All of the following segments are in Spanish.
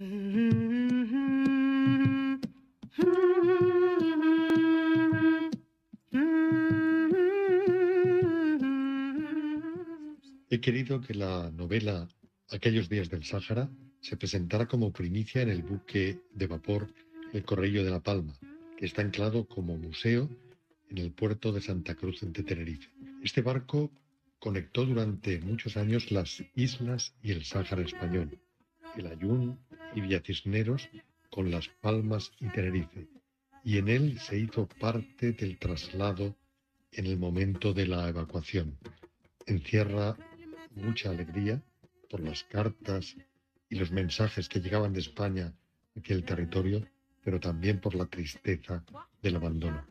He querido que la novela Aquellos días del Sáhara se presentara como primicia en el buque de vapor El Correio de la Palma, que está anclado como museo en el puerto de Santa Cruz de Tenerife. Este barco conectó durante muchos años las islas y el Sáhara español, el Ayun y Villacisneros con Las Palmas y Tenerife, y en él se hizo parte del traslado en el momento de la evacuación. Encierra mucha alegría por las cartas y los mensajes que llegaban de España a aquel territorio, pero también por la tristeza del abandono.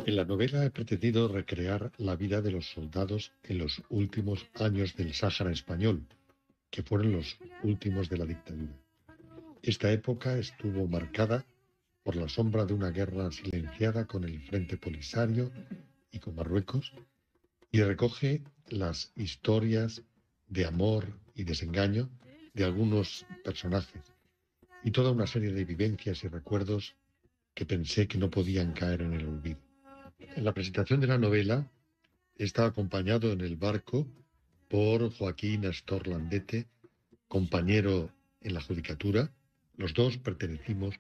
En la novela he pretendido recrear la vida de los soldados en los últimos años del Sáhara español, que fueron los últimos de la dictadura. Esta época estuvo marcada por la sombra de una guerra silenciada con el Frente Polisario y con Marruecos, y recoge las historias de amor y desengaño de algunos personajes y toda una serie de vivencias y recuerdos que pensé que no podían caer en el olvido. En la presentación de la novela está acompañado en el barco por Joaquín Astor Landete, compañero en la judicatura. Los dos pertenecimos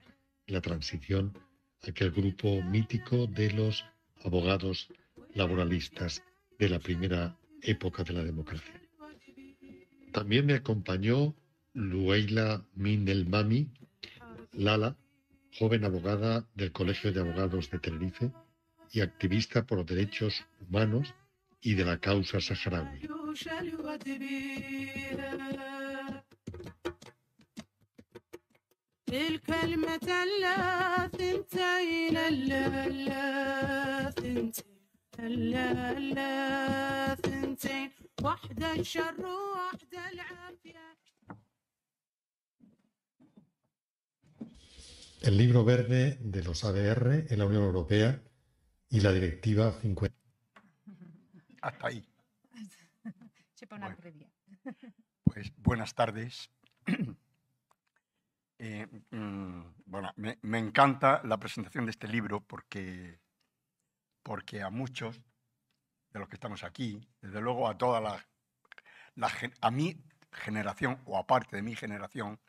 en la transición a aquel grupo mítico de los abogados laboralistas de la primera época de la democracia. También me acompañó Lueila Min El Mami, Lala, joven abogada del Colegio de Abogados de Tenerife y activista por los derechos humanos y de la causa saharaui. El libro verde de los ADR en la Unión Europea y la Directiva 50. Hasta ahí. Bueno, pues buenas tardes. Bueno, me encanta la presentación de este libro porque a muchos de los que estamos aquí, desde luego a toda a mi generación o aparte de mi generación,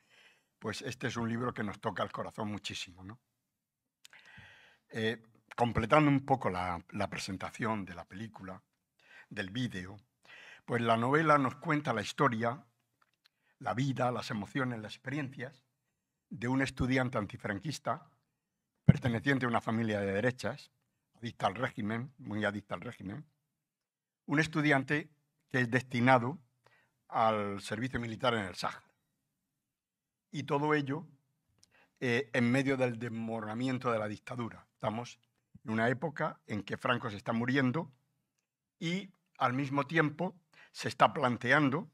pues este es un libro que nos toca el corazón muchísimo, ¿no? Completando un poco la presentación de la película, del vídeo, pues la novela nos cuenta la historia, la vida, las emociones, las experiencias de un estudiante antifranquista perteneciente a una familia de derechas, adicta al régimen, muy adicta al régimen, un estudiante que es destinado al servicio militar en el Sáhara. Y todo ello en medio del desmoronamiento de la dictadura. Estamos en una época en que Franco se está muriendo y al mismo tiempo se está planteando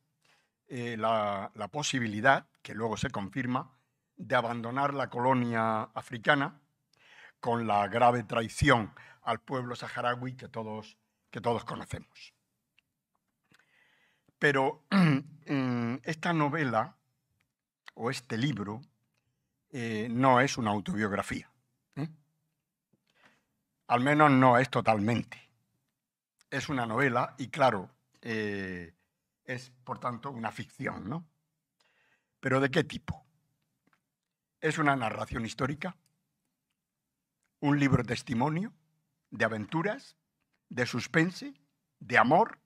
la posibilidad, que luego se confirma, de abandonar la colonia africana con la grave traición al pueblo saharaui que todos conocemos. Pero esta novela o este libro no es una autobiografía. Al menos no es totalmente. Es una novela y, claro, es, por tanto, una ficción, ¿no? ¿Pero de qué tipo? ¿Es una narración histórica? ¿Un libro testimonio? ¿De aventuras? ¿De suspense? ¿De amor?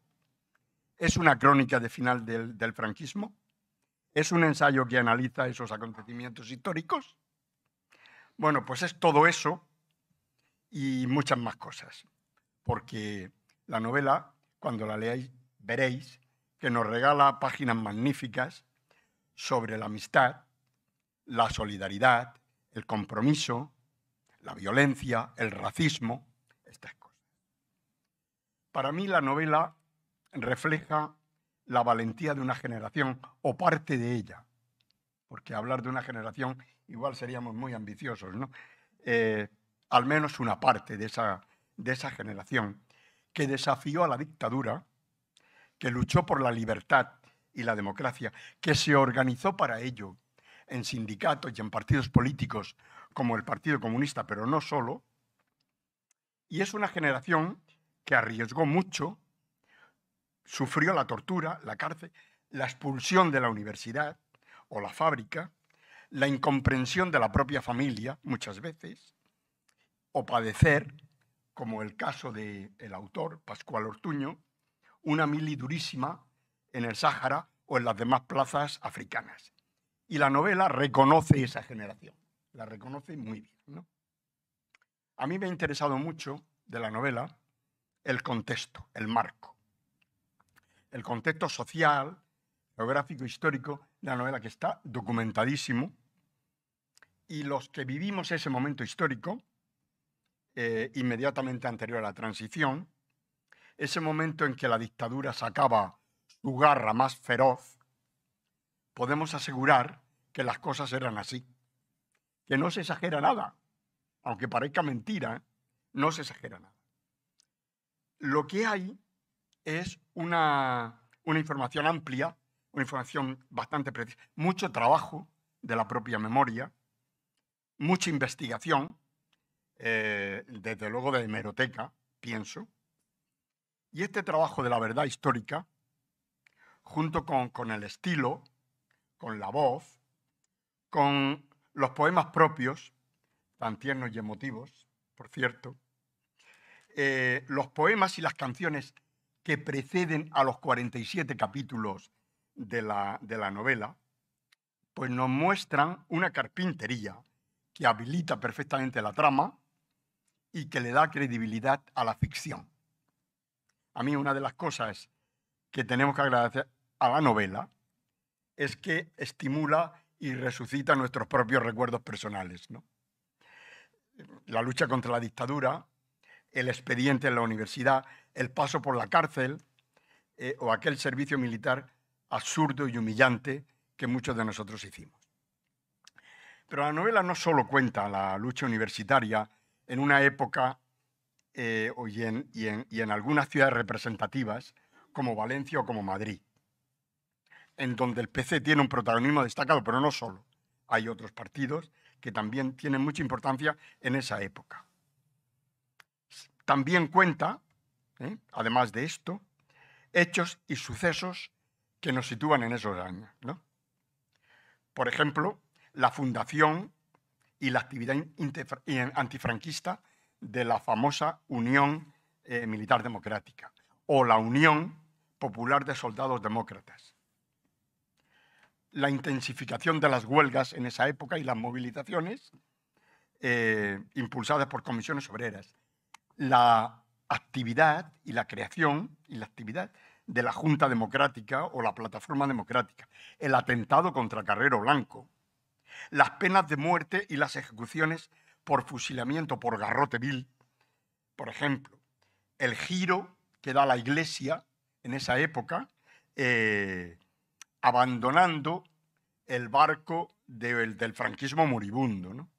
¿Es una crónica de final del franquismo? ¿Es un ensayo que analiza esos acontecimientos históricos? Bueno, pues es todo eso y muchas más cosas, porque la novela, cuando la leáis, veréis que nos regala páginas magníficas sobre la amistad, la solidaridad, el compromiso, la violencia, el racismo, estas cosas. Para mí la novela refleja la valentía de una generación o parte de ella, porque hablar de una generación igual seríamos muy ambiciosos, ¿no? Al menos una parte de esa generación que desafió a la dictadura, que luchó por la libertad y la democracia, que se organizó para ello en sindicatos y en partidos políticos como el Partido Comunista, pero no solo, y es una generación que arriesgó mucho, sufrió la tortura, la cárcel, la expulsión de la universidad o la fábrica, la incomprensión de la propia familia muchas veces, o padecer, como el caso del autor, Pascual Ortuño, una mili durísima en el Sáhara o en las demás plazas africanas. Y la novela reconoce esa generación, la reconoce muy bien, ¿no? A mí me ha interesado mucho de la novela el contexto, el marco. El contexto social, geográfico, histórico de la novela, que está documentadísimo, y los que vivimos ese momento histórico, inmediatamente anterior a la transición, ese momento en que la dictadura sacaba su garra más feroz, podemos asegurar que las cosas eran así, que no se exagera nada, aunque parezca mentira, no se exagera nada. Lo que hay es una información amplia, una información bastante precisa, mucho trabajo de la propia memoria, mucha investigación, desde luego de hemeroteca, pienso, y este trabajo de la verdad histórica, junto con el estilo, con la voz, con los poemas propios, tan tiernos y emotivos, por cierto, los poemas y las canciones que preceden a los 47 capítulos de la novela, pues nos muestran una carpintería que habilita perfectamente la trama y que le da credibilidad a la ficción. A mí una de las cosas que tenemos que agradecer a la novela es que estimula y resucita nuestros propios recuerdos personales, ¿no? La lucha contra la dictadura, el expediente en la universidad, el paso por la cárcel o aquel servicio militar absurdo y humillante que muchos de nosotros hicimos. Pero la novela no solo cuenta la lucha universitaria en una época y en algunas ciudades representativas como Valencia o como Madrid, en donde el PC tiene un protagonismo destacado, pero no solo. Hay otros partidos que también tienen mucha importancia en esa época. También cuenta, además de esto, hechos y sucesos que nos sitúan en esos años, ¿no? Por ejemplo, la fundación y la actividad antifranquista de la famosa Unión Militar Democrática o la Unión Popular de Soldados Demócratas. La intensificación de las huelgas en esa época y las movilizaciones impulsadas por comisiones obreras. La actividad y la creación y la actividad de la Junta Democrática o la Plataforma Democrática. El atentado contra Carrero Blanco. Las penas de muerte y las ejecuciones por fusilamiento, por garrote vil. Por ejemplo, el giro que da la Iglesia en esa época, abandonando el barco del franquismo moribundo, ¿no?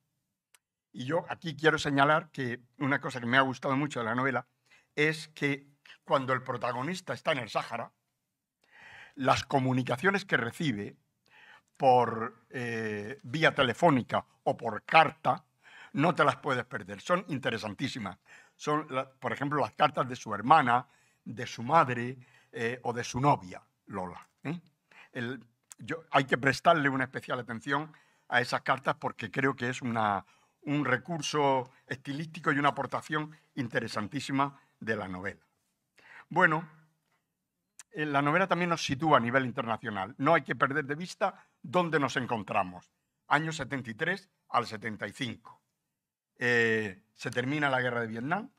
Y yo aquí quiero señalar que una cosa que me ha gustado mucho de la novela es que cuando el protagonista está en el Sáhara, las comunicaciones que recibe por vía telefónica o por carta, no te las puedes perder. Son interesantísimas. Son, por ejemplo, las cartas de su hermana, de su madre o de su novia, Lola. Hay que prestarle una especial atención a esas cartas porque creo que es un recurso estilístico y una aportación interesantísima de la novela. Bueno, la novela también nos sitúa a nivel internacional. No hay que perder de vista dónde nos encontramos. Año 73 al 75. Se termina la guerra de Vietnam.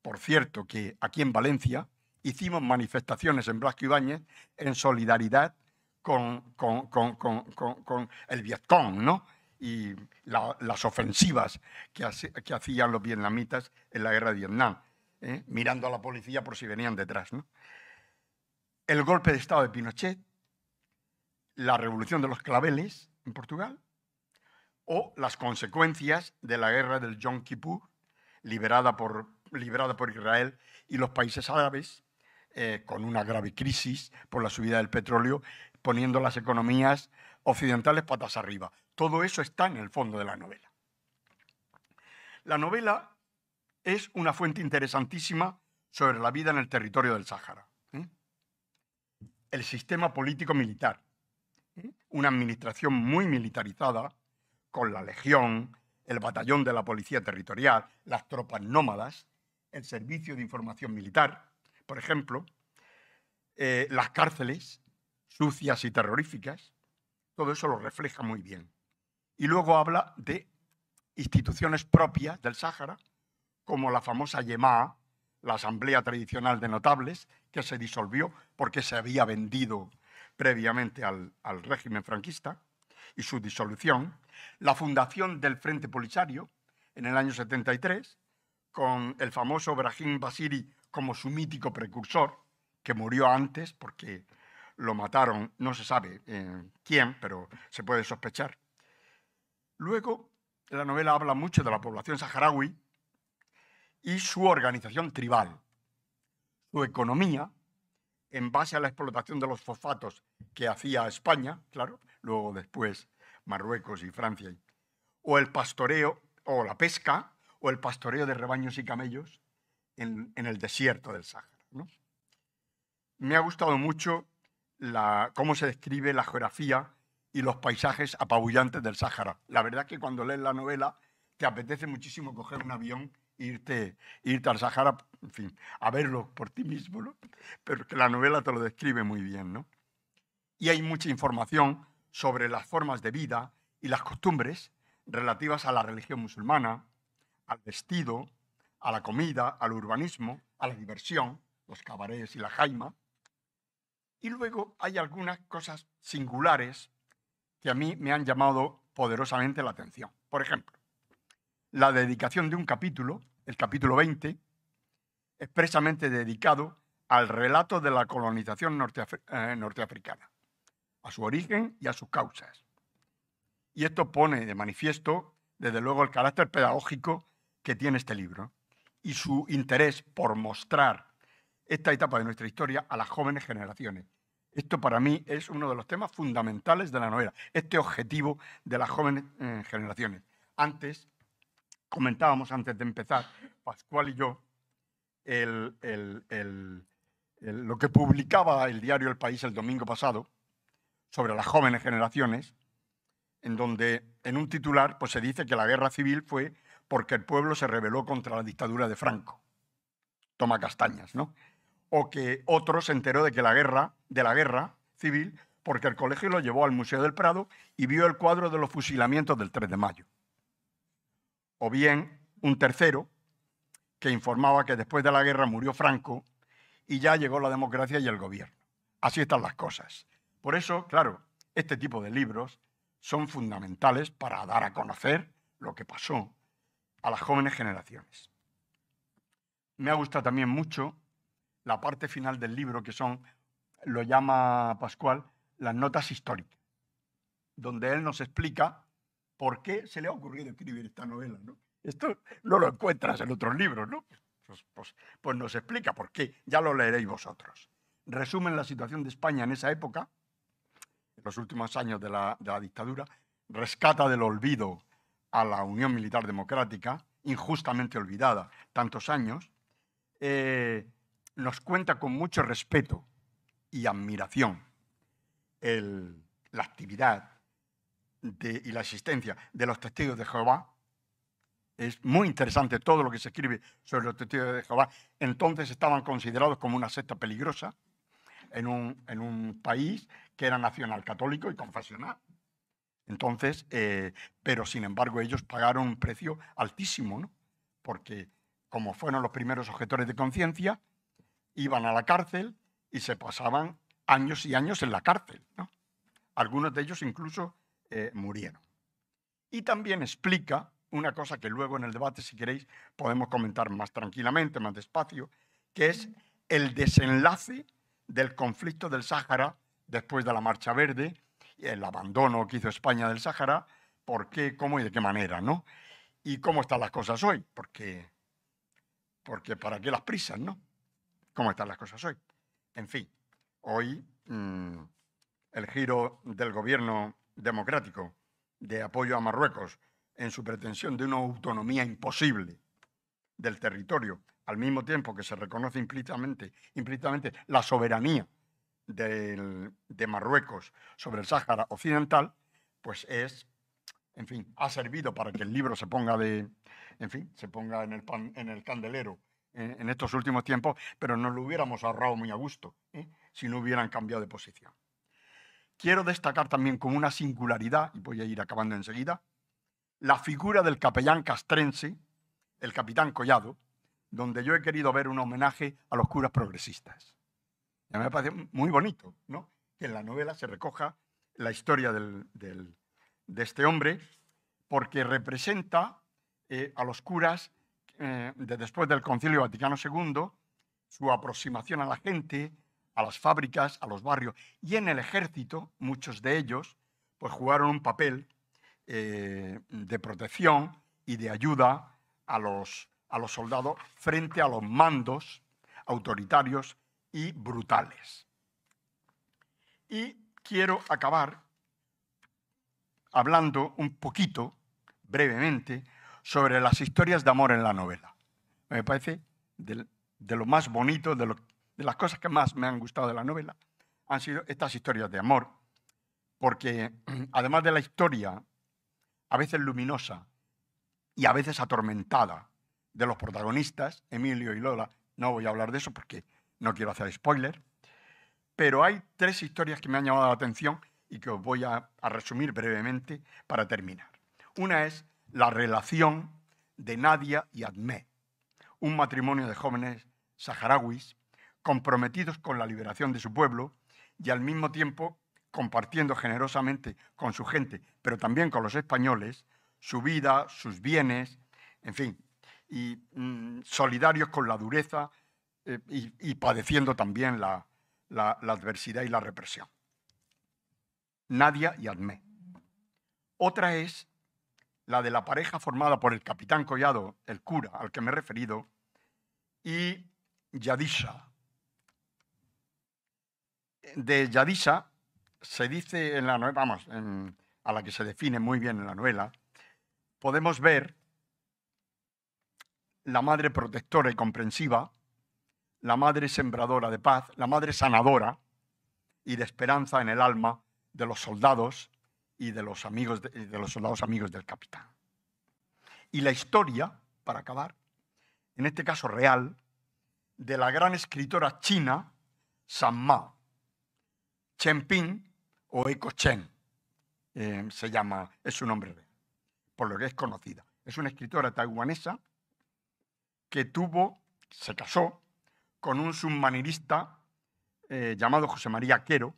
Por cierto, que aquí en Valencia hicimos manifestaciones en Blasco Ibáñez en solidaridad con el Vietcong, ¿no? Y las ofensivas que hacían los vietnamitas en la guerra de Vietnam, mirando a la policía por si venían detrás, ¿no? El golpe de Estado de Pinochet, la revolución de los claveles en Portugal, o las consecuencias de la guerra del Yom Kippur, liderada por Israel y los países árabes, con una grave crisis por la subida del petróleo, poniendo las economías occidentales patas arriba. Todo eso está en el fondo de la novela. La novela es una fuente interesantísima sobre la vida en el territorio del Sáhara. El sistema político-militar, una administración muy militarizada, con la legión, el batallón de la policía territorial, las tropas nómadas, el servicio de información militar, por ejemplo, las cárceles sucias y terroríficas, todo eso lo refleja muy bien. Y luego habla de instituciones propias del Sáhara, como la famosa Yemaa, la Asamblea Tradicional de Notables, que se disolvió porque se había vendido previamente al régimen franquista, y su disolución, la fundación del Frente Polisario en el año 73, con el famoso Brahim Basiri como su mítico precursor, que murió antes porque lo mataron, no se sabe quién, pero se puede sospechar. Luego, la novela habla mucho de la población saharaui y su organización tribal, su economía, en base a la explotación de los fosfatos que hacía España, claro, luego después Marruecos y Francia, o el pastoreo, o la pesca, o el pastoreo de rebaños y camellos en el desierto del Sáhara, ¿no? Me ha gustado mucho cómo se describe la geografía y los paisajes apabullantes del Sáhara. La verdad es que cuando lees la novela te apetece muchísimo coger un avión e irte al Sáhara, en fin, a verlo por ti mismo, ¿no? Pero que la novela te lo describe muy bien, ¿no? Y hay mucha información sobre las formas de vida y las costumbres relativas a la religión musulmana, al vestido, a la comida, al urbanismo, a la diversión, los cabarets y la jaima. Y luego hay algunas cosas singulares que a mí me han llamado poderosamente la atención. Por ejemplo, la dedicación de un capítulo, el capítulo 20, expresamente dedicado al relato de la colonización norteafricana, a su origen y a sus causas. Y esto pone de manifiesto, desde luego, el carácter pedagógico que tiene este libro y su interés por mostrar esta etapa de nuestra historia a las jóvenes generaciones. Esto para mí es uno de los temas fundamentales de la novela, este objetivo de las jóvenes generaciones. Comentábamos antes de empezar, Pascual y yo, lo que publicaba el diario El País el domingo pasado sobre las jóvenes generaciones, en donde en un titular pues, se dice que la guerra civil fue porque el pueblo se rebeló contra la dictadura de Franco. Toma castañas, ¿no? O que otro se enteró de la guerra civil porque el colegio lo llevó al Museo del Prado y vio el cuadro de los fusilamientos del 3 de mayo. O bien un tercero que informaba que después de la guerra murió Franco y ya llegó la democracia y el gobierno. Así están las cosas. Por eso, claro, este tipo de libros son fundamentales para dar a conocer lo que pasó a las jóvenes generaciones. Me ha gustado también mucho la parte final del libro, que lo llama Pascual, las notas históricas, donde él nos explica por qué se le ha ocurrido escribir esta novela, ¿no? Esto no lo encuentras en otros libros, ¿no? Pues nos explica por qué, ya lo leeréis vosotros. Resumen la situación de España en esa época, en los últimos años de la dictadura, rescata del olvido a la Unión Militar Democrática, injustamente olvidada tantos años, nos cuenta con mucho respeto y admiración la actividad y la existencia de los testigos de Jehová. Es muy interesante todo lo que se escribe sobre los testigos de Jehová. Entonces estaban considerados como una secta peligrosa en un país que era nacional católico y confesional. Entonces, pero sin embargo ellos pagaron un precio altísimo, ¿no? Porque como fueron los primeros objetores de conciencia, iban a la cárcel y se pasaban años y años en la cárcel, ¿no? Algunos de ellos incluso murieron. Y también explica una cosa que luego en el debate, si queréis, podemos comentar más tranquilamente, más despacio, que es el desenlace del conflicto del Sáhara después de la Marcha Verde, el abandono que hizo España del Sáhara, por qué, cómo y de qué manera, ¿no? Y cómo están las cosas hoy, porque ¿para qué las prisas, no? ¿Cómo están las cosas hoy? En fin, hoy el giro del gobierno democrático de apoyo a Marruecos en su pretensión de una autonomía imposible del territorio, al mismo tiempo que se reconoce implícitamente la soberanía de Marruecos sobre el Sáhara Occidental, pues en fin, ha servido para que el libro se ponga se ponga en el candelero en estos últimos tiempos, pero nos lo hubiéramos ahorrado muy a gusto, si no hubieran cambiado de posición. Quiero destacar también como una singularidad, y voy a ir acabando enseguida, la figura del capellán castrense, el capitán Collado, donde yo he querido ver un homenaje a los curas progresistas. Y a mí me parece muy bonito, ¿no?, que en la novela se recoja la historia de este hombre, porque representa a los curas después del Concilio Vaticano II, su aproximación a la gente, a las fábricas, a los barrios, y en el ejército, muchos de ellos pues jugaron un papel de protección y de ayuda a los soldados frente a los mandos autoritarios y brutales. Y quiero acabar hablando un poquito, brevemente, sobre las historias de amor en la novela. Me parece de lo más bonito, de las cosas que más me han gustado de la novela, han sido estas historias de amor, porque además de la historia, a veces luminosa y a veces atormentada, de los protagonistas, Emilio y Lola, no voy a hablar de eso porque no quiero hacer spoiler, pero hay 3 historias que me han llamado la atención y que os voy a resumir brevemente para terminar. Una es la relación de Nadia y Admé, un matrimonio de jóvenes saharauis comprometidos con la liberación de su pueblo y al mismo tiempo compartiendo generosamente con su gente, pero también con los españoles, su vida, sus bienes, en fin, y solidarios con la dureza y padeciendo también la adversidad y la represión. Nadia y Admé. Otra es la de la pareja formada por el capitán Collado, el cura al que me he referido, y Yadisha. De Yadisha se dice en la novela, a la que se define muy bien en la novela, podemos ver la madre protectora y comprensiva, la madre sembradora de paz, la madre sanadora y de esperanza en el alma de los soldados y de los soldados amigos del capitán. Y la historia, para acabar, en este caso real, de la gran escritora china San Mao, Chen Ping o Eiko Chen, se llama, es su nombre real, por lo que es conocida. Es una escritora taiwanesa que se casó con un submarinista llamado José María Quero,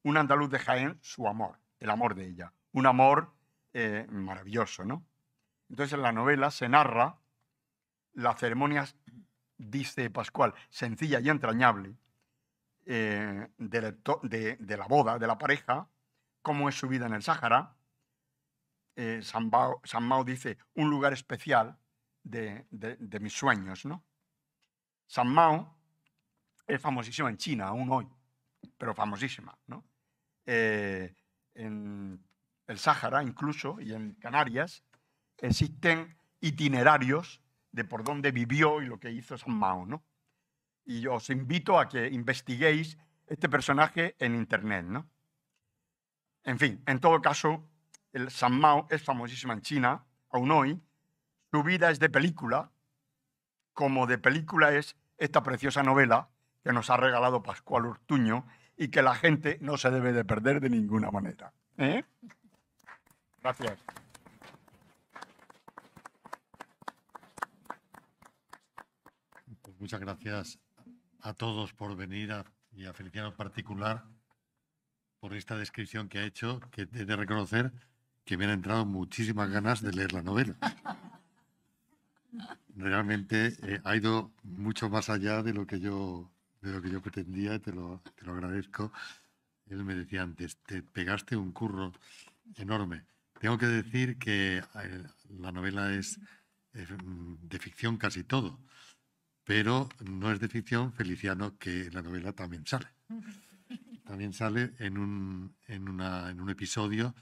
un andaluz de Jaén, su amor, el amor de ella. Un amor maravilloso, ¿no? Entonces en la novela se narra la ceremonia, dice Pascual, sencilla y entrañable de la boda de la pareja, cómo es su vida en el Sáhara. San Mao dice, un lugar especial de mis sueños, ¿no? San Mao es famosísima en China, aún hoy, pero famosísima, ¿no? En el Sáhara incluso y en Canarias existen itinerarios de por dónde vivió y lo que hizo San Mao, ¿no? Y os invito a que investiguéis este personaje en internet, ¿no? En fin, en todo caso, el San Mao es famosísima en China, aún hoy. Su vida es de película, como de película es esta preciosa novela que nos ha regalado Pascual Ortuño y que la gente no se debe de perder de ninguna manera. Gracias. Pues muchas gracias a todos por venir y a Feliciano en particular por esta descripción que ha hecho, que he de reconocer que me han entrado muchísimas ganas de leer la novela. Realmente ha ido mucho más allá de lo que yo pretendía, y te lo agradezco. Él me decía antes, te pegaste un curro enorme. Tengo que decir que la novela es de ficción casi todo, pero no es de ficción, Feliciano, que en la novela también sale. También sale en un episodio,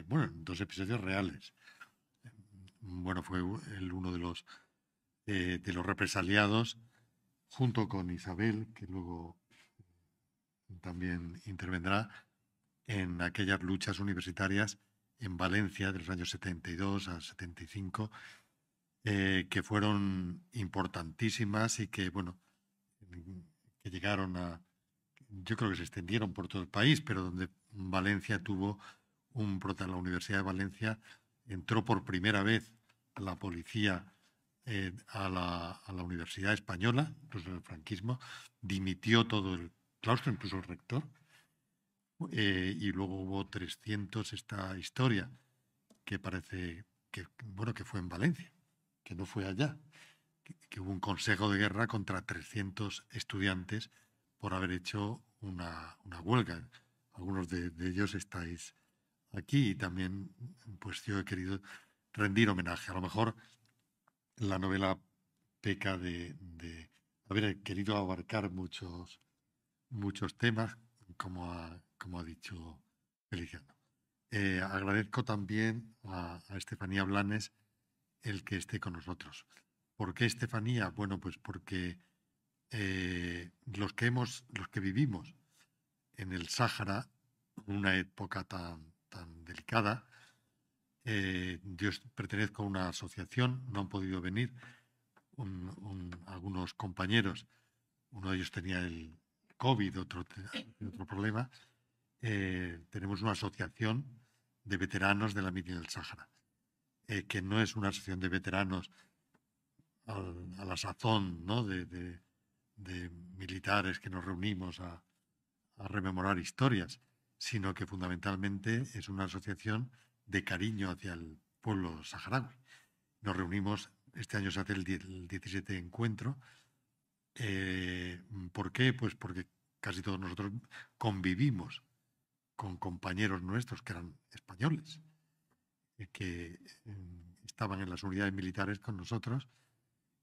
bueno, en 2 episodios reales. Bueno, fue uno de los represaliados, junto con Isabel, que luego también intervendrá en aquellas luchas universitarias en Valencia de los años 72 a 75, que fueron importantísimas y que, bueno, que llegaron yo creo que se extendieron por todo el país, pero donde Valencia tuvo la Universidad de Valencia entró por primera vez la policía a la Universidad Española, incluso en el franquismo, dimitió todo el claustro, incluso el rector, y luego hubo 300, esta historia que parece que, bueno, que fue en Valencia, que no fue allá, que hubo un consejo de guerra contra 300 estudiantes por haber hecho una huelga. Algunos de ellos estáis aquí y también pues yo he querido rendir homenaje. A lo mejor la novela peca de haber querido abarcar muchos temas, como ha dicho Feliciano. Agradezco también a Estefanía Blanes el que esté con nosotros. ¿Por qué Estefanía? Bueno, pues porque los que vivimos en el Sáhara, en una época tan delicada, yo pertenezco a una asociación, no han podido venir algunos compañeros, uno de ellos tenía el COVID, otro problema. Tenemos una asociación de veteranos de la Misión del Sáhara, que no es una asociación de veteranos a la sazón, ¿no? de militares que nos reunimos a rememorar historias, sino que fundamentalmente es una asociación de cariño hacia el pueblo saharaui. Nos reunimos, este año se hace el 17 encuentro. ¿Por qué? Pues porque casi todos nosotros convivimos con compañeros nuestros que eran españoles, que estaban en las unidades militares con nosotros,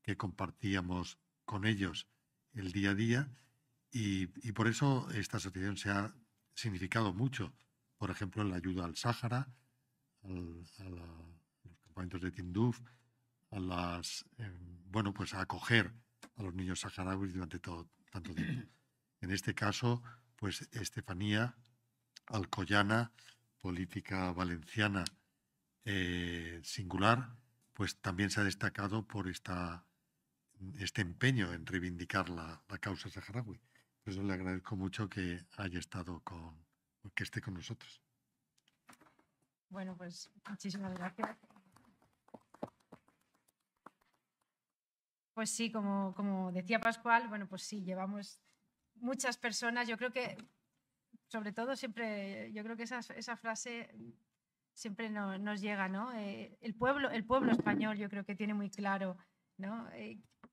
que compartíamos con ellos el día a día, y por eso esta asociación se ha significado mucho, por ejemplo, en la ayuda al Sáhara, a los campamentos de Tinduf, bueno, pues a acoger a los niños saharauis durante tanto tiempo. En este caso, pues Estefanía Alcoyana, política valenciana singular, pues también se ha destacado por este empeño en reivindicar la causa saharaui. Por eso le agradezco mucho que haya estado que esté con nosotros. Bueno, pues muchísimas gracias. Pues sí, como decía Pascual, bueno, pues sí, llevamos muchas personas. Yo creo que, sobre todo, siempre, yo creo que esa frase siempre nos llega, ¿no? El pueblo español, yo creo que tiene muy claro, ¿no?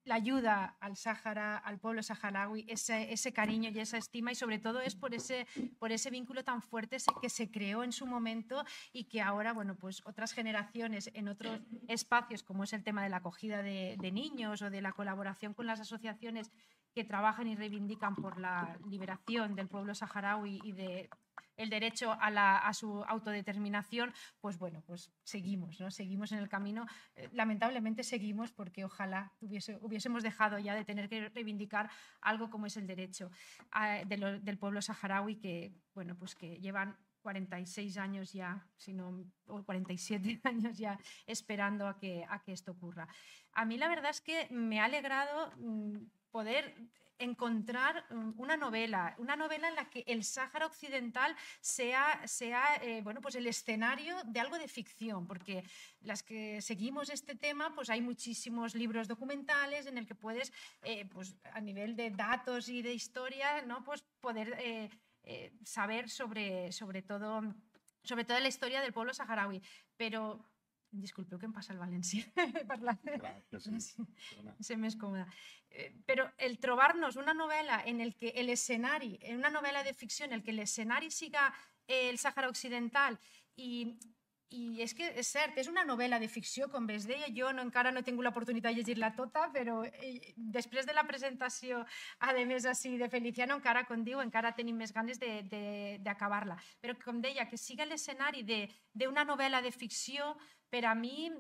La ayuda al Sáhara, al pueblo saharaui, ese cariño y esa estima, y sobre todo es por ese vínculo tan fuerte que se creó en su momento y que ahora, bueno, pues otras generaciones en otros espacios, como es el tema de la acogida de niños o de la colaboración con las asociaciones que trabajan y reivindican por la liberación del pueblo saharaui y de el derecho a su autodeterminación, pues bueno, pues seguimos, ¿no? Seguimos en el camino. Lamentablemente seguimos, porque ojalá hubiésemos dejado ya de tener que reivindicar algo como es el derecho del pueblo saharaui, que, bueno, pues que llevan 46 años ya, o 47 años ya esperando a que esto ocurra. A mí la verdad es que me ha alegrado poder encontrar una novela en la que el Sáhara Occidental sea bueno, pues el escenario de algo de ficción, porque las que seguimos este tema, pues hay muchísimos libros documentales en el que puedes, pues a nivel de datos y de historia, ¿no? Pues poder saber sobre todo la historia del pueblo saharaui, pero disculpeu que em passa el valencià parlant. Se m'és còmode. Però el trobar-nos una novel·la en el que l'escenari, en una novel·la de ficció en el que l'escenari siga el Sàhara Occidental i I és que és cert, és una novel·la de ficció, com bé es deia. Jo encara no he tingut l'oportunitat de llegir-la tota, però després de la presentació, a més, així, de Feliciano, encara, com diu, encara tenim més ganes d'acabar-la. Però, com deia, que siga l'escenari d'una novel·la de ficció, per a mi,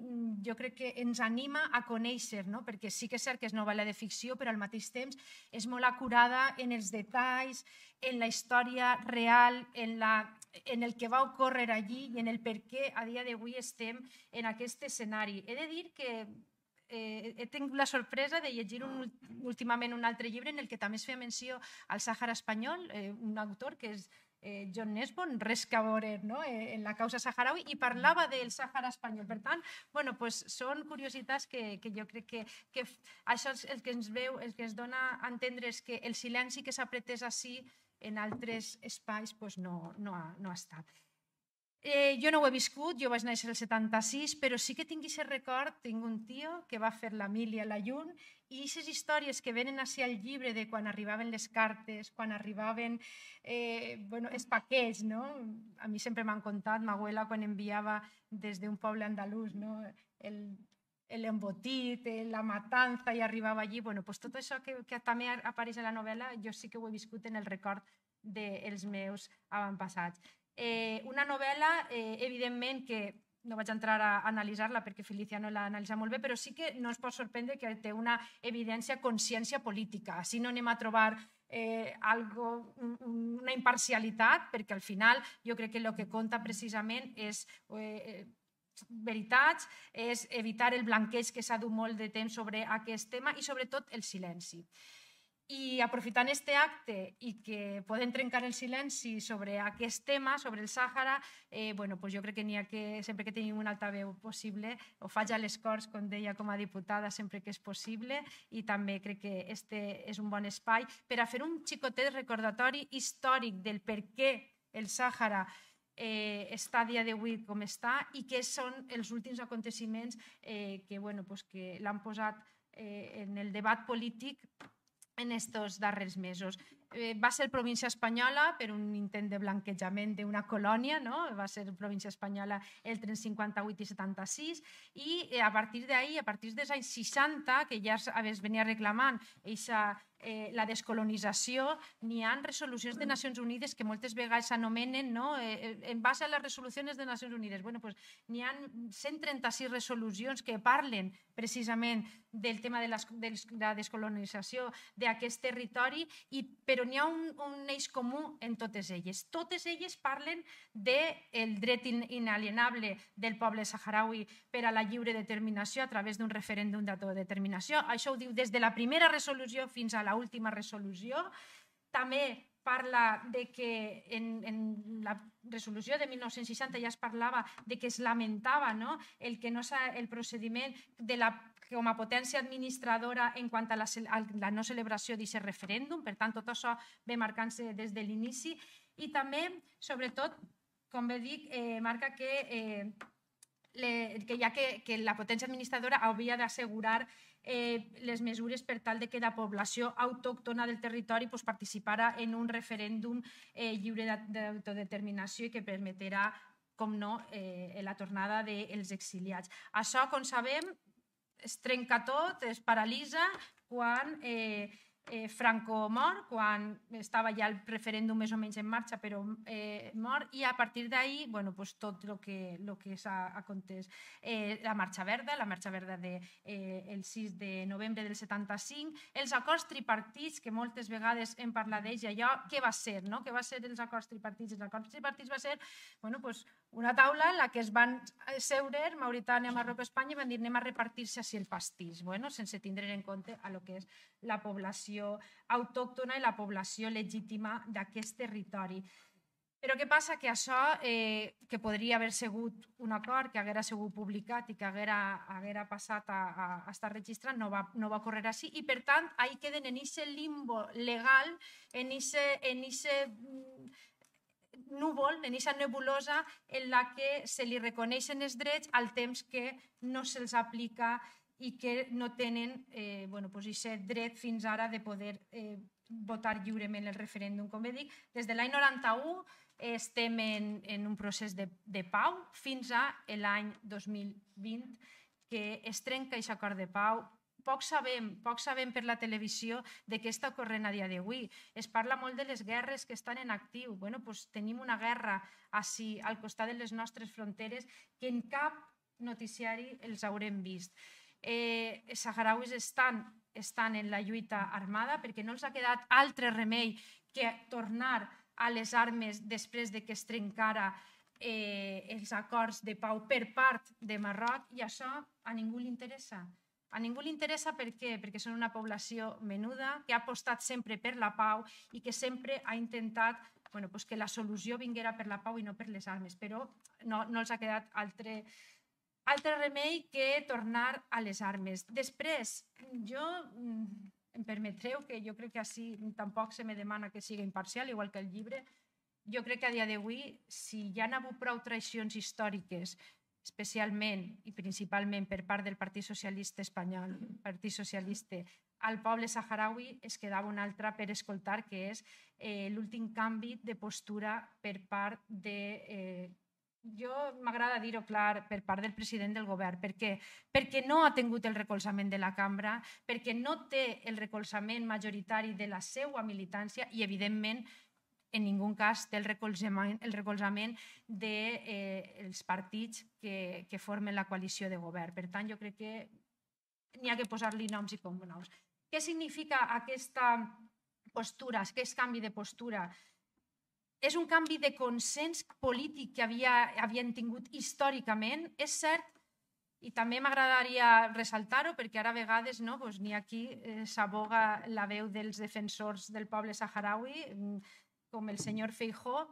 jo crec que ens anima a conèixer, no? Perquè sí que és cert que és novel·la de ficció, però al mateix temps és molt acurada en els detalls, en la història real, en el que va ocórrer allí i en el per què a dia d'avui estem en aquest escenari. He de dir que he tingut la sorpresa de llegir últimament un altre llibre en el que també es feia menció al Sàhara espanyol, un autor que és John Nesbon, res que a veure, no? En la causa saharaui, i parlava del Sàhara espanyol. Per tant, bueno, pues, són curiositats que jo crec que això és el que ens veu, el que ens dona a entendre és que el silenci que s'ha pretès així en altres espais pues, no ha estat. Jo no ho he viscut, jo vaig néixer el 76, però sí que tinc aquest record, tinc un tio que va fer la mili a la Llun, i aquestes històries que venen així al llibre de quan arribaven les cartes, quan arribaven els paquets, no? A mi sempre m'han contat, ma abuela quan enviava des d'un poble andalús, no? L'embotit, la matanza, i arribava allí, bueno, pues tot això que també apareix a la novel·la, jo sí que ho he viscut en el record dels meus avantpassats. Una novel·la, evidentment, que no vaig entrar a analitzar-la perquè Feliciano l'ha analitzat molt bé, però sí que no es pot sorprendre que té una evidència consciència política. Així no anem a trobar una imparcialitat, perquè al final jo crec que el que compta precisament és veritats, és evitar el blanqueig que s'ha dut molt de temps sobre aquest tema i sobretot el silenci. I aprofitant aquest acte i que podem trencar el silenci sobre aquest tema, sobre el Sàhara, jo crec que n'hi ha que, sempre que tenim un altaveu possible, ho faig a les Corts, com deia, com a diputada, sempre que és possible, i també crec que este és un bon espai per a fer un xicotet recordatori històric del per què el Sàhara està a dia d'avui com està i què són els últims aconteciments que l'han posat en el debat polític en aquests darrers mesos. Va ser província espanyola per un intent de blanquejament d'una colònia, no? Va ser província espanyola entre 58 i 76, i a partir d'ahir, a partir dels anys 60, que ja es venia reclamant la descolonització, n'hi ha resolucions de Nacions Unides que moltes vegades s'anomenen en base a les resolucions de Nacions Unides. N'hi ha 136 resolucions que parlen precisament del tema de la descolonització d'aquest territori, però n'hi ha un eix comú en totes elles. Totes elles parlen del dret inalienable del poble saharaui per a la lliure determinació a través d'un referèndum d'autodeterminació. Això ho diu des de la primera resolució fins a l'última resolució. També parla de que en la resolució de 1960 ja es parlava de que es lamentava el procediment com a potència administradora en quant a la no celebració d'aquest referèndum. Per tant, tot això ve marcant-se des de l'inici. I també, sobretot, com bé dic, marca que la potència administradora hauria d'assegurar les mesures per tal que la població autòctona del territori participara en un referèndum lliure d'autodeterminació i que permetrà, com no, la tornada dels exiliats. Això, com sabem, es trenca tot, es paralitza quan Franco mor, quan estava ja el referèndum més o menys en marxa, però mor, i a partir d'ahir tot el que s'ha acontès. La Marxa Verda del 6 de novembre del 75, els acords tripartits, que moltes vegades hem parlat d'ells, i allò, què va ser? Què va ser els acords tripartits? Els acords tripartits va ser una taula en la que es van seure Mauritània, Marroc, Espanya, i van dir anem a repartir-se així el pastís, sense tindre en compte el que és la població autòctona i la població legítima d'aquest territori. Però què passa? Que això, que podria haver sigut un acord, que haguera sigut publicat i que haguera passat a estar registrat, no va ocórrer així, i per tant, ahí queden en aquest limbo legal, en aquest núvol, en aquesta nebulosa en la que se li reconeixen els drets al temps que no se'ls aplica i que no tenen aquest dret fins ara de poder votar lliurement el referèndum. Com bé dic, des de l'any 91 estem en un procés de pau fins a l'any 2020 que es trenca aquest acord de pau. Poc sabem per la televisió de què està ocorrent a dia d'avui. Es parla molt de les guerres que estan en actiu. Tenim una guerra així al costat de les nostres fronteres que en cap noticiari els haurem vist. Els saharauis estan en la lluita armada perquè no els ha quedat altre remei que tornar a les armes després de que es trencara els acords de pau per part de Marroc, i això a ningú li interessa. A ningú li interessa per què? Perquè són una població menuda que ha apostat sempre per la pau i que sempre ha intentat que la solució vinguera per la pau i no per les armes, però no els ha quedat altre remei que tornar a les armes. Després, em permetreu que jo crec que així tampoc se me demana que sigui imparcial, igual que el llibre. Jo crec que a dia d'avui, si hi ha hagut prou traïcions històriques, especialment i principalment per part del Partit Socialista Espanyol, Partit Socialista, al poble saharaui es quedava una altra per escoltar, que és l'últim canvi de postura per part de... Jo m'agrada dir-ho clar, per part del president del govern. Per què? Perquè no ha tingut el recolzament de la cambra, perquè no té el recolzament majoritari de la seva militància i, evidentment, en ningú cas té el recolzament dels partits que formen la coalició de govern. Per tant, jo crec que n'hi ha que posar-li noms i cognoms. Què significa aquesta postura, aquest canvi de postura? És un canvi de consens polític que havien tingut històricament. És cert, i també m'agradaria ressaltar-ho, perquè ara a vegades n'hi ha qui s'aboga la veu dels defensors del poble saharaui, com el senyor Feijóo,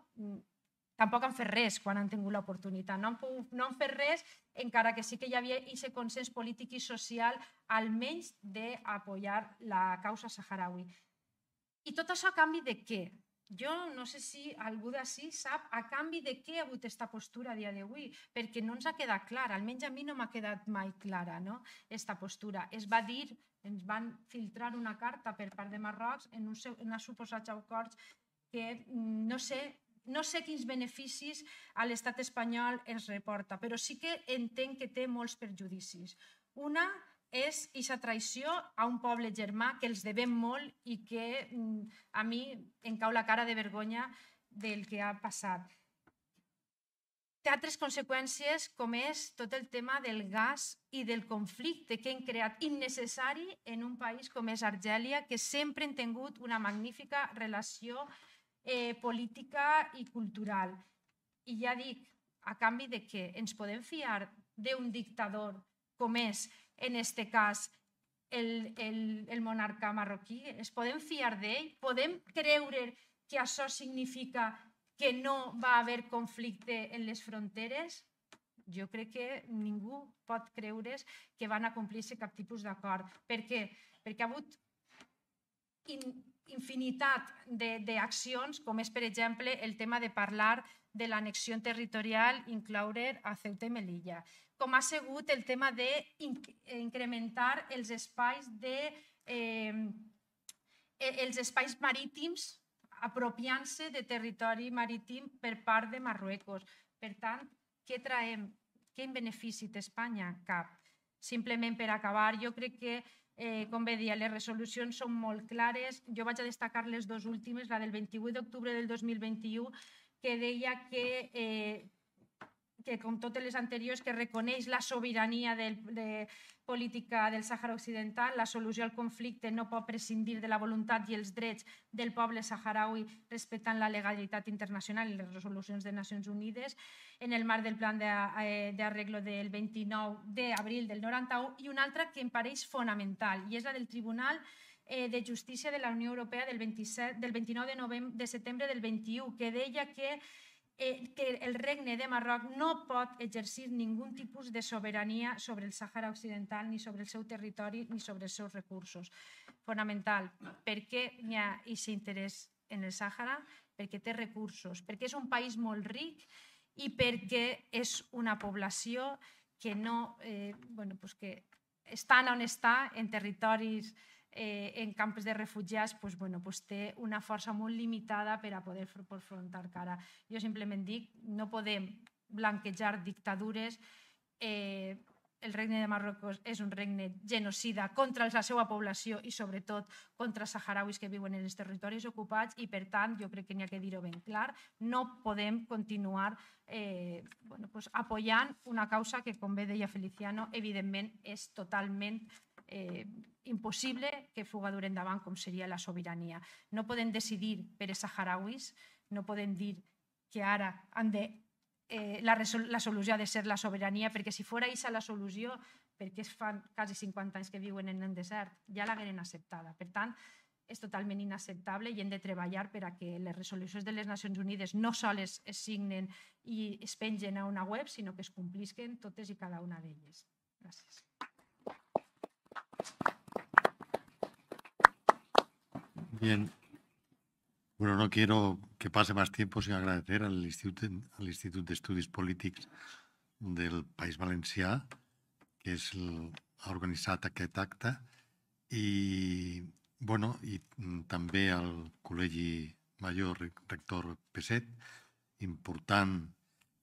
tampoc han fet res quan han tingut l'oportunitat. No han fet res, encara que sí que hi havia aquest consens polític i social, almenys d'apoyar la causa saharaui. I tot això a canvi de què? Jo no sé si algú d'ací sap a canvi de què ha hagut aquesta postura a dia d'avui, perquè no ens ha quedat clara, almenys a mi no m'ha quedat mai clara aquesta postura. Es va dir, ens van filtrar una carta per part de Marroc en uns suposats acords que no sé quins beneficis a l'estat espanyol ens reporta, però sí que entenc que té molts perjudicis. Una és aquesta traïció a un poble germà que els devem molt i que a mi em cau la cara de vergonya del que ha passat. Té altres conseqüències, com és tot el tema del gas i del conflicte que hem creat innecessari en un país com és Argèlia, que sempre han tingut una magnífica relació política i cultural. I ja dic, a canvi de què? Ens podem fiar d'un dictador com és, en aquest cas, el monarca marroquí? Es podem fiar d'ell? Podem creure que això significa que no va haver conflicte en les fronteres? Jo crec que ningú pot creure's que van acomplir-se cap tipus d'acord. Per què? Perquè ha hagut infinitat d'accions, com és, per exemple, el tema de parlar de l'anexió territorial, incloure a Ceuta i Melilla, com ha sigut el tema d'incrementar els espais marítims, apropiant-se de territori marítim per part de Marruecos. Per tant, què traiem? Quin benefici té Espanya? Cap. Simplement per acabar, jo crec que com bé dia, les resolucions són molt clares. Jo vaig a destacar les dues últimes, la del 28 d'octubre del 2021, que deia que com totes les anteriors, que reconeix la sobirania política del Sàhara Occidental, la solució al conflicte no pot prescindir de la voluntat i els drets del poble saharaui respectant la legalitat internacional i les resolucions de Nacions Unides en el marc del plan d'arreglo del 29 d'abril del 91, i una altra que em pareix fonamental, i és la del Tribunal de Justícia de la Unió Europea del 29 de setembre del 21, que deia que el regne de Marroc no pot exercir ningú tipus de sobirania sobre el Sàhara Occidental, ni sobre el seu territori, ni sobre els seus recursos. Fonamental. Per què hi ha aquest interès en el Sàhara? Perquè té recursos, perquè és un país molt ric i perquè és una població que estant on està, en territoris, en camps de refugiats, doncs, bueno, doncs té una força molt limitada per a poder afrontar cara. Jo simplement dic, no podem blanquejar dictadures. El regne de Marruecos és un regne genocida contra la seva població i sobretot contra els saharauis que viuen en els territoris ocupats i per tant jo crec que n'hi ha que dir-ho ben clar, no podem continuar apoyant una causa que, com bé deia Feliciano, evidentment és totalment impossible que fuga dur endavant com seria la sobirania. No podem decidir per els saharauis, no podem dir que ara han de la solució ha de ser la sobirania, perquè si fos aquesta la solució, perquè es fan quasi 50 anys que viuen en el desert, ja l'hagueren acceptada. Per tant, és totalment inacceptable i hem de treballar per a que les resolucions de les Nacions Unides no sols es signen i es pengen a una web, sinó que es complisquen totes i cada una d'elles. Gràcies. Bien. Bueno, no quiero que pase más tiempo sin agradecer al Institut d'Estudis Polítics del País Valencià, que ha organitzat aquest acte, i també al Col·legi Major Rector Peset, important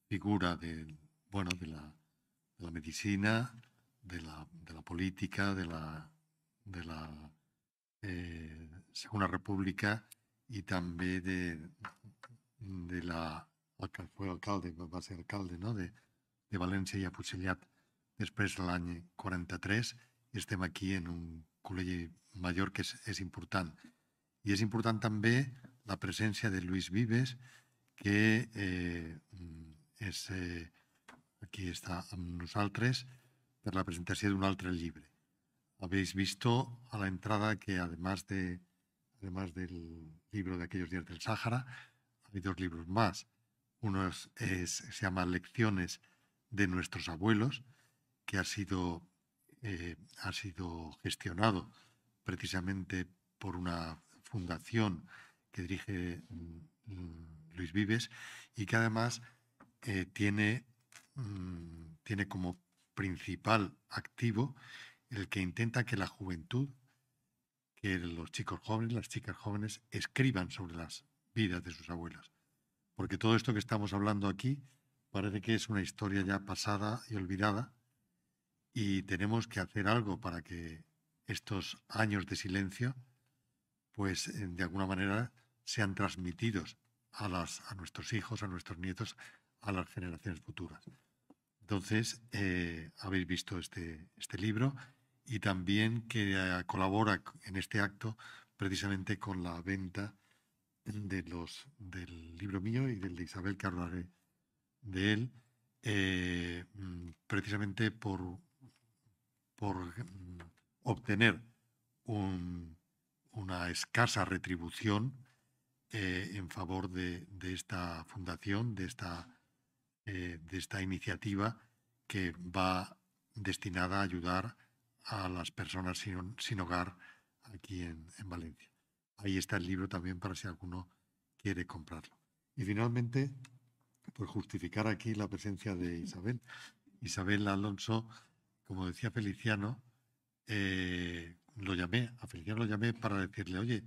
figura de la medicina, de la política, de la Segunda República, i també va ser alcalde, no? de València i afusellat després de l'any 43. I estem aquí en un col·legi major que és important. I és important també la presència de Luis Vives, que aquí està amb nosaltres per la presentació d'un altre llibre. Habéis visto a la entrada que además del libro de aquellos días del Sáhara, hay dos libros más. Uno se llama Lecciones de nuestros abuelos, que ha sido gestionado precisamente por una fundación que dirige Luis Vives y que además tiene como principal activo el que intenta que la juventud, que los chicos jóvenes, las chicas jóvenes, escriban sobre las vidas de sus abuelas. Porque todo esto que estamos hablando aquí parece que es una historia ya pasada y olvidada, y tenemos que hacer algo para que estos años de silencio, pues de alguna manera sean transmitidos a nuestros hijos, a nuestros nietos, a las generaciones futuras. Entonces, habéis visto este libro, y también que colabora en este acto precisamente con la venta del libro mío y del de Isabel, que hablaré de él, precisamente por obtener una escasa retribución en favor de esta fundación, de esta iniciativa que va destinada a ayudar a las personas sin hogar aquí en Valencia. Ahí está el libro también para si alguno quiere comprarlo. Y finalmente, por justificar aquí la presencia de Isabel. Isabel Alonso, como decía Feliciano, a Feliciano lo llamé para decirle, oye,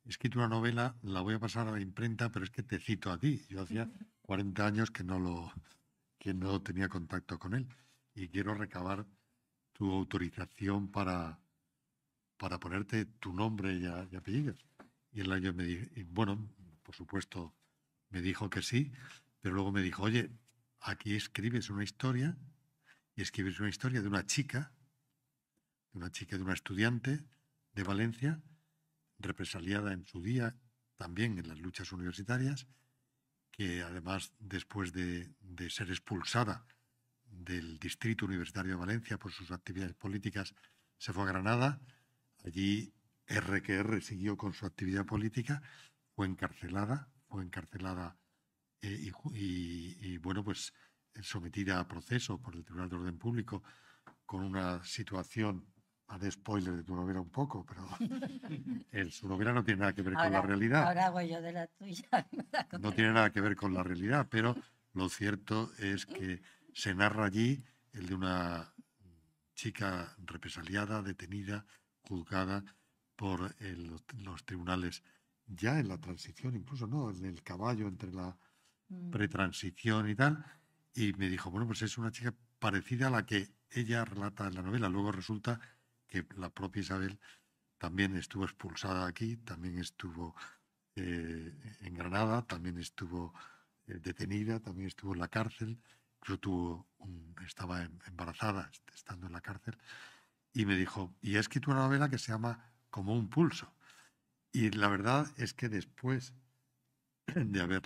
he escrito una novela, la voy a pasar a la imprenta, pero es que te cito a ti. Yo hacía 40 años que no tenía contacto con él y quiero recabar tu autorización para ponerte tu nombre y apellidos. Y él me dijo, bueno, por supuesto, me dijo que sí, pero luego me dijo, oye, aquí escribes una historia, y escribes una historia de una chica, de una estudiante de Valencia, represaliada en su día, también en las luchas universitarias, que además, después de ser expulsada del Distrito Universitario de Valencia por sus actividades políticas, se fue a Granada. Allí R siguió con su actividad política, fue encarcelada y bueno, pues sometida a proceso por el Tribunal de Orden Público, con una situación, haré spoiler de tu novela un poco, pero su novela no tiene nada que ver con la realidad. Ahora hago yo de la tuya. No tiene nada que ver con la realidad, pero lo cierto es que se narra allí el de una chica represaliada, detenida, juzgada por los tribunales, ya en la transición, incluso, ¿no? En el caballo entre la pretransición y tal. Y me dijo, bueno, pues es una chica parecida a la que ella relata en la novela. Luego resulta que la propia Isabel también estuvo expulsada aquí, también estuvo en Granada, también estuvo detenida, también estuvo en la cárcel, incluso estaba embarazada estando en la cárcel, y me dijo, y he escrito una novela que se llama Como un pulso. Y la verdad es que después de haber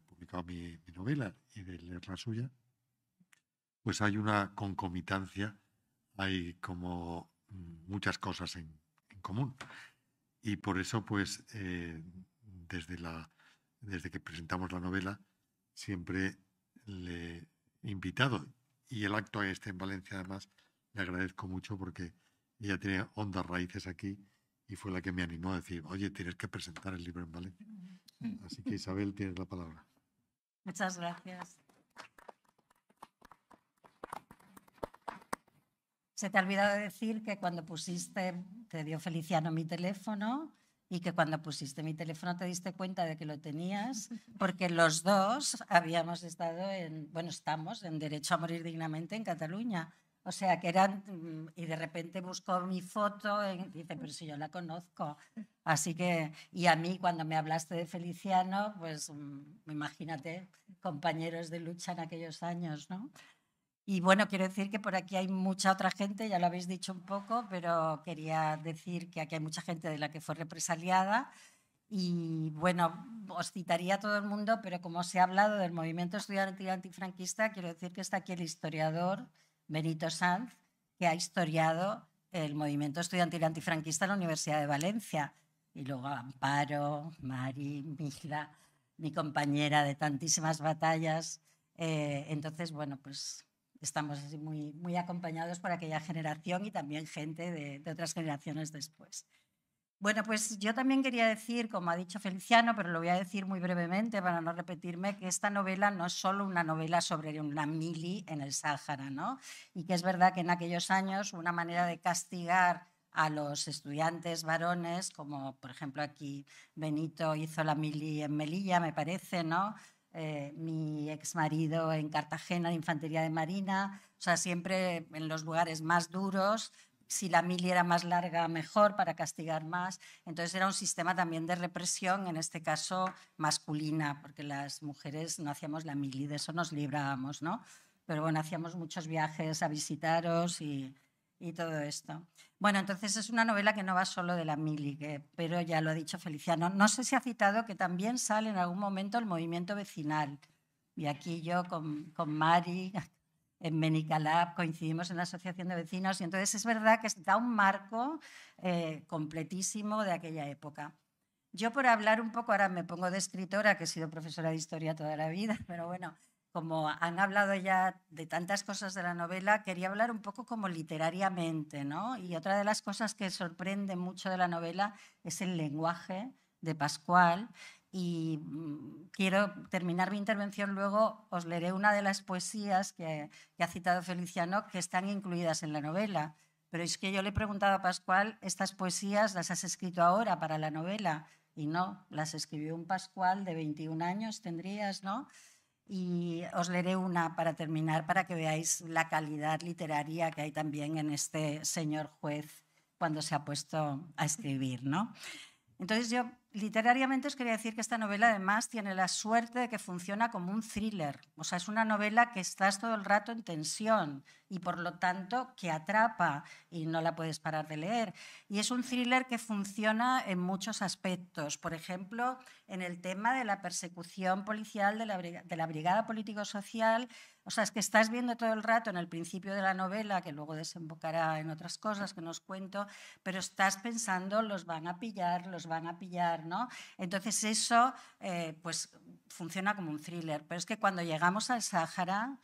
publicado mi novela y de leer la suya, pues hay una concomitancia, hay como muchas cosas en común. Y por eso, pues, desde que presentamos la novela, siempre le he invitado. Y el acto en Valencia, además, le agradezco mucho porque ella tiene hondas raíces aquí y fue la que me animó a decir, oye, tienes que presentar el libro en Valencia. Así que, Isabel, tienes la palabra. Muchas gracias. Se te ha olvidado decir que cuando te dio Feliciano mi teléfono y que cuando pusiste mi teléfono te diste cuenta de que lo tenías, porque los dos estamos en derecho a morir dignamente en Cataluña. O sea, que y de repente buscó mi foto y dice, pero si yo la conozco. Así que, y a mí cuando me hablaste de Feliciano, pues imagínate, compañeros de lucha en aquellos años, ¿no? Y bueno, quiero decir que por aquí hay mucha otra gente, ya lo habéis dicho un poco, pero quería decir que aquí hay mucha gente de la que fue represaliada. Y bueno, os citaría a todo el mundo, pero como se ha hablado del movimiento estudiantil antifranquista, quiero decir que está aquí el historiador Benito Sanz, que ha historiado el movimiento estudiantil antifranquista en la Universidad de Valencia. Y luego Amparo, Mari, Mila, mi compañera de tantísimas batallas. Entonces, bueno, pues estamos así muy, muy acompañados por aquella generación y también gente de otras generaciones después. Bueno, pues yo también quería decir, como ha dicho Feliciano, pero lo voy a decir muy brevemente para no repetirme, que esta novela no es solo una novela sobre una mili en el Sáhara, ¿no? Y que es verdad que en aquellos años una manera de castigar a los estudiantes varones, como por ejemplo aquí Benito hizo la mili en Melilla, me parece, ¿no? Mi exmarido en Cartagena de Infantería de Marina, o sea, siempre en los lugares más duros. Si la mili era más larga, mejor, para castigar más. Entonces era un sistema también de represión, en este caso masculina, porque las mujeres no hacíamos la mili, de eso nos librábamos, ¿no? Pero bueno, hacíamos muchos viajes a visitaros y todo esto. Bueno, entonces es una novela que no va solo de la mili, pero ya lo ha dicho Feliciano. No sé si ha citado que también sale en algún momento el movimiento vecinal. Y aquí yo con Mari, en Benicalab, coincidimos en la Asociación de Vecinos y entonces es verdad que da un marco completísimo de aquella época. Yo por hablar un poco, ahora me pongo de escritora, que he sido profesora de historia toda la vida, pero bueno, como han hablado ya de tantas cosas de la novela, quería hablar un poco como literariamente, ¿no? Y otra de las cosas que sorprende mucho de la novela es el lenguaje de Pascual. Y quiero terminar mi intervención, luego os leeré una de las poesías que ha citado Feliciano, que están incluidas en la novela. Pero es que yo le he preguntado a Pascual, ¿estas poesías las has escrito ahora para la novela? Y no, las escribió un Pascual de 21 años, tendrías, ¿no? Y os leeré una para terminar, para que veáis la calidad literaria que hay también en este señor juez cuando se ha puesto a escribir, ¿no? Entonces yo literariamente os quería decir que esta novela además tiene la suerte de que funciona como un thriller. O sea, es una novela que estás todo el rato en tensión y por lo tanto que atrapa y no la puedes parar de leer. Y es un thriller que funciona en muchos aspectos. Por ejemplo, en el tema de la persecución policial de la Brigada Político-Social. O sea, es que estás viendo todo el rato en el principio de la novela, que luego desembocará en otras cosas que no os cuento, pero estás pensando, los van a pillar, ¿no? Entonces eso pues funciona como un thriller. Pero es que cuando llegamos al Sáhara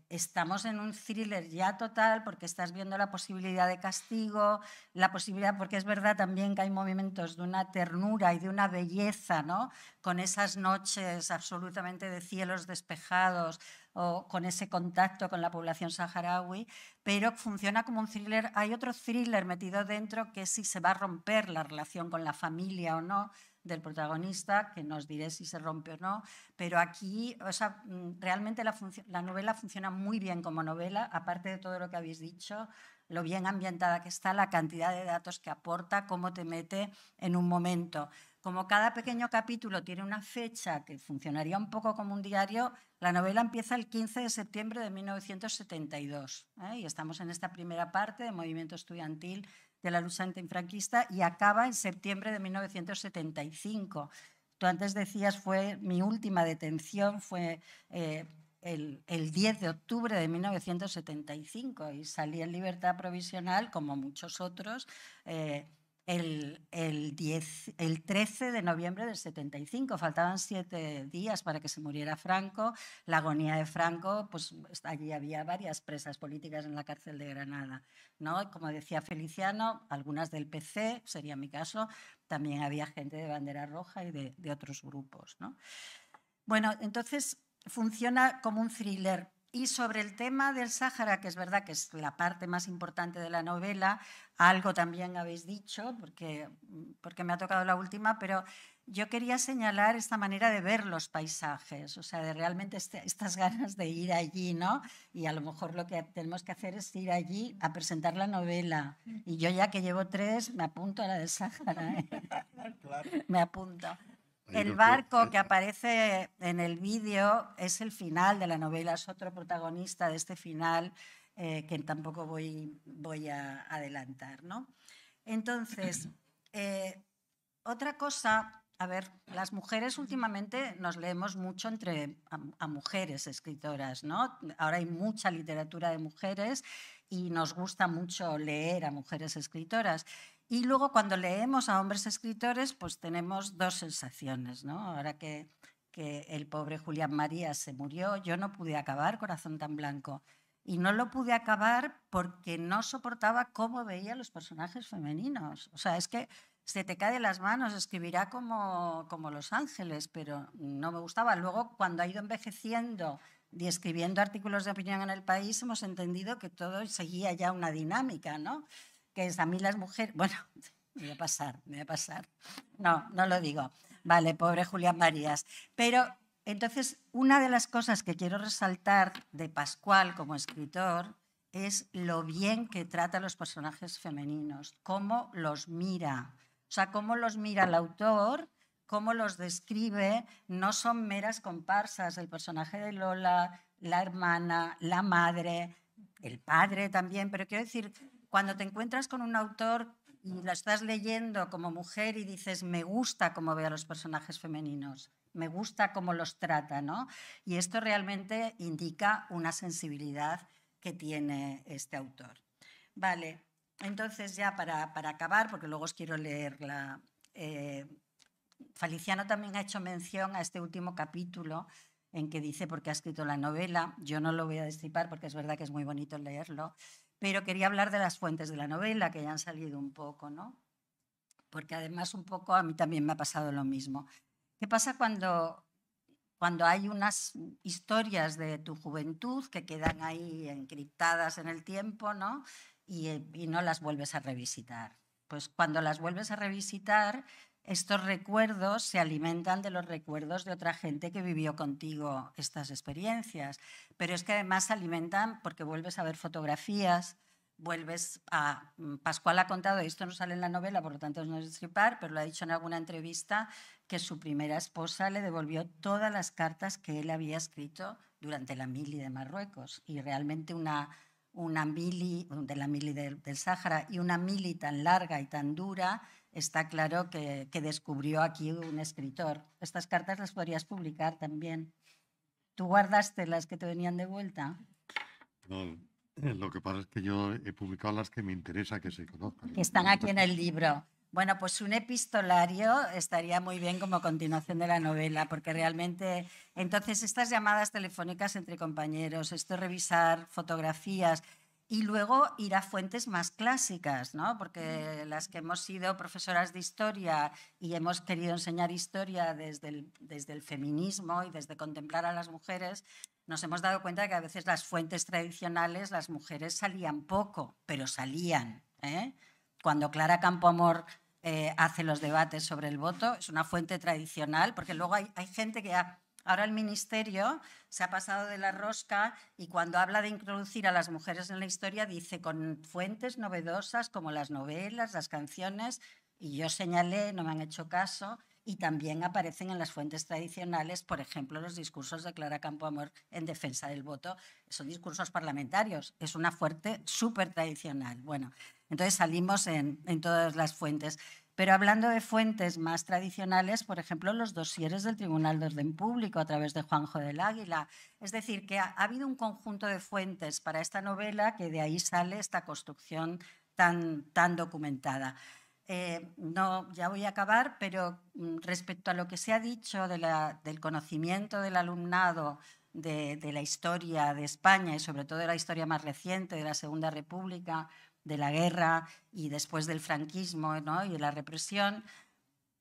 estamos en un thriller ya total, porque estás viendo la posibilidad de castigo, la posibilidad, porque es verdad también que hay momentos de una ternura y de una belleza, ¿no? Con esas noches absolutamente de cielos despejados. o con ese contacto con la población saharaui, pero funciona como un thriller. Hay otro thriller metido dentro, que es si se va a romper la relación con la familia o no del protagonista, que no os diré si se rompe o no, pero aquí, o sea, realmente la novela funciona muy bien como novela, aparte de todo lo que habéis dicho, lo bien ambientada que está, la cantidad de datos que aporta, cómo te mete en un momento. Como cada pequeño capítulo tiene una fecha que funcionaría un poco como un diario, la novela empieza el 15 de septiembre de 1972, y estamos en esta primera parte de movimiento estudiantil de la lucha antifranquista y acaba en septiembre de 1975. Tú antes decías, fue mi última detención, fue el 10 de octubre de 1975 y salí en libertad provisional, como muchos otros, el 13 de noviembre del 75. Faltaban 7 días para que se muriera Franco. La agonía de Franco, pues allí había varias presas políticas en la cárcel de Granada, ¿no? Como decía Feliciano, algunas del PC, sería mi caso, también había gente de Bandera Roja y de otros grupos, ¿no? Bueno, entonces funciona como un thriller. Y sobre el tema del Sáhara, que es verdad que es la parte más importante de la novela, algo también habéis dicho, porque me ha tocado la última, pero yo quería señalar esta manera de ver los paisajes, o sea, de realmente estas ganas de ir allí, ¿no? Y a lo mejor lo que tenemos que hacer es ir allí a presentar la novela. Y yo ya que llevo 3, me apunto a la del Sáhara, ¿eh? Claro. Me apunto. El barco que aparece en el vídeo es el final de la novela, es otro protagonista de este final que tampoco voy a adelantar, ¿no? Entonces, otra cosa, a ver, las mujeres últimamente nos leemos mucho a mujeres escritoras, ¿no? Ahora hay mucha literatura de mujeres y nos gusta mucho leer a mujeres escritoras. Y luego cuando leemos a hombres escritores, pues tenemos 2 sensaciones, ¿no? Ahora que el pobre Julián Marías se murió, yo no pude acabar Corazón tan blanco. Y no lo pude acabar porque no soportaba cómo veía los personajes femeninos. O sea, es que se te cae de las manos, escribirá como Los Ángeles, pero no me gustaba. Luego, cuando ha ido envejeciendo y escribiendo artículos de opinión en El País, hemos entendido que todo seguía ya una dinámica, ¿no? Que es a mí las mujeres... Bueno, me voy a pasar. No lo digo. Vale, pobre Julián Marías. Pero entonces, una de las cosas que quiero resaltar de Pascual como escritor es lo bien que trata a los personajes femeninos, cómo los mira. O sea, cómo los mira el autor, cómo los describe. No son meras comparsas. El personaje de Lola, la hermana, la madre, el padre también. Pero quiero decir, cuando te encuentras con un autor y lo estás leyendo como mujer y dices, me gusta cómo ve a los personajes femeninos, me gusta cómo los trata, ¿no? Y esto realmente indica una sensibilidad que tiene este autor. Vale, entonces ya para acabar, porque luego os quiero leerla, Feliciano también ha hecho mención a este último capítulo en que dice por qué ha escrito la novela. Yo no lo voy a destripar porque es verdad que es muy bonito leerlo, pero quería hablar de las fuentes de la novela, que ya han salido un poco, ¿no? Porque además un poco a mí también me ha pasado lo mismo. ¿Qué pasa cuando hay unas historias de tu juventud que quedan ahí encriptadas en el tiempo, ¿no? Y no las vuelves a revisitar? Pues cuando las vuelves a revisitar, estos recuerdos se alimentan de los recuerdos de otra gente que vivió contigo estas experiencias. Pero es que además se alimentan porque vuelves a ver fotografías, vuelves a... Pascual ha contado, esto no sale en la novela, por lo tanto no es destripar, pero lo ha dicho en alguna entrevista, que su primera esposa le devolvió todas las cartas que él había escrito durante la mili de Marruecos. Y realmente una mili, de la mili del Sáhara, y una mili tan larga y tan dura, está claro que descubrió aquí un escritor. Estas cartas las podrías publicar también. ¿Tú guardaste las que te venían de vuelta? No, lo que pasa es que yo he publicado las que me interesa que se conozcan. Que están aquí en el libro. Bueno, pues un epistolario estaría muy bien como continuación de la novela, porque realmente, entonces, estas llamadas telefónicas entre compañeros, esto revisar fotografías, Y luego ir a fuentes más clásicas, ¿no? Porque las que hemos sido profesoras de historia y hemos querido enseñar historia desde el feminismo y desde contemplar a las mujeres, nos hemos dado cuenta de que a veces las fuentes tradicionales, las mujeres salían poco, pero salían. Cuando Clara Campoamor hace los debates sobre el voto, es una fuente tradicional, porque luego hay gente que ahora el Ministerio se ha pasado de la rosca y cuando habla de introducir a las mujeres en la historia dice con fuentes novedosas como las novelas, las canciones, y yo señalé, no me han hecho caso, y también aparecen en las fuentes tradicionales, por ejemplo, los discursos de Clara Campoamor en defensa del voto, son discursos parlamentarios, es una fuente súper tradicional. Bueno, entonces salimos en todas las fuentes. Pero hablando de fuentes más tradicionales, por ejemplo, los dosieres del Tribunal de Orden Público a través de Juanjo del Águila. Es decir, que ha habido un conjunto de fuentes para esta novela que de ahí sale esta construcción tan documentada. No, ya voy a acabar, pero respecto a lo que se ha dicho del conocimiento del alumnado de la historia de España y sobre todo de la historia más reciente, de la Segunda República, de la guerra y después del franquismo, ¿no? Y de la represión,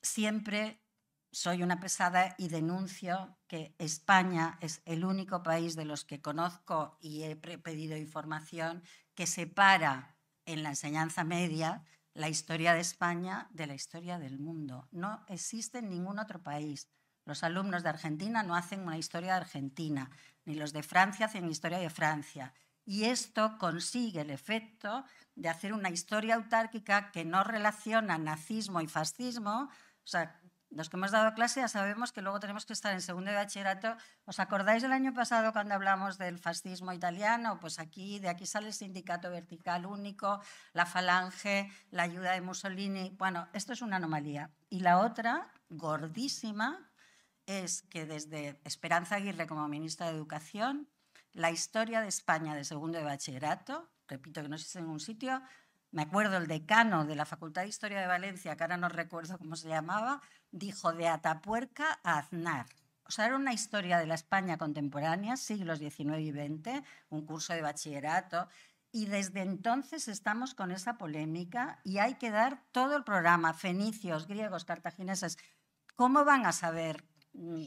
siempre soy una pesada y denuncio que España es el único país de los que conozco y he pedido información que separa en la enseñanza media la historia de España de la historia del mundo. No existe en ningún otro país. Los alumnos de Argentina no hacen una historia de Argentina, ni los de Francia hacen historia de Francia. Y esto consigue el efecto de hacer una historia autárquica que no relaciona nazismo y fascismo. O sea, los que hemos dado clase ya sabemos que luego tenemos que estar en segundo de bachillerato. ¿Os acordáis del año pasado cuando hablamos del fascismo italiano? Pues de aquí sale el sindicato vertical único, la falange, la ayuda de Mussolini. Bueno, esto es una anomalía. Y la otra, gordísima, es que desde Esperanza Aguirre como ministra de Educación, la historia de España de segundo de bachillerato, repito que no existe en ningún sitio, me acuerdo el decano de la Facultad de Historia de Valencia, que ahora no recuerdo cómo se llamaba, dijo de Atapuerca a Aznar. O sea, era una historia de la España contemporánea, siglos XIX y XX, un curso de bachillerato, y desde entonces estamos con esa polémica y hay que dar todo el programa, fenicios, griegos, cartagineses. ¿Cómo van a saber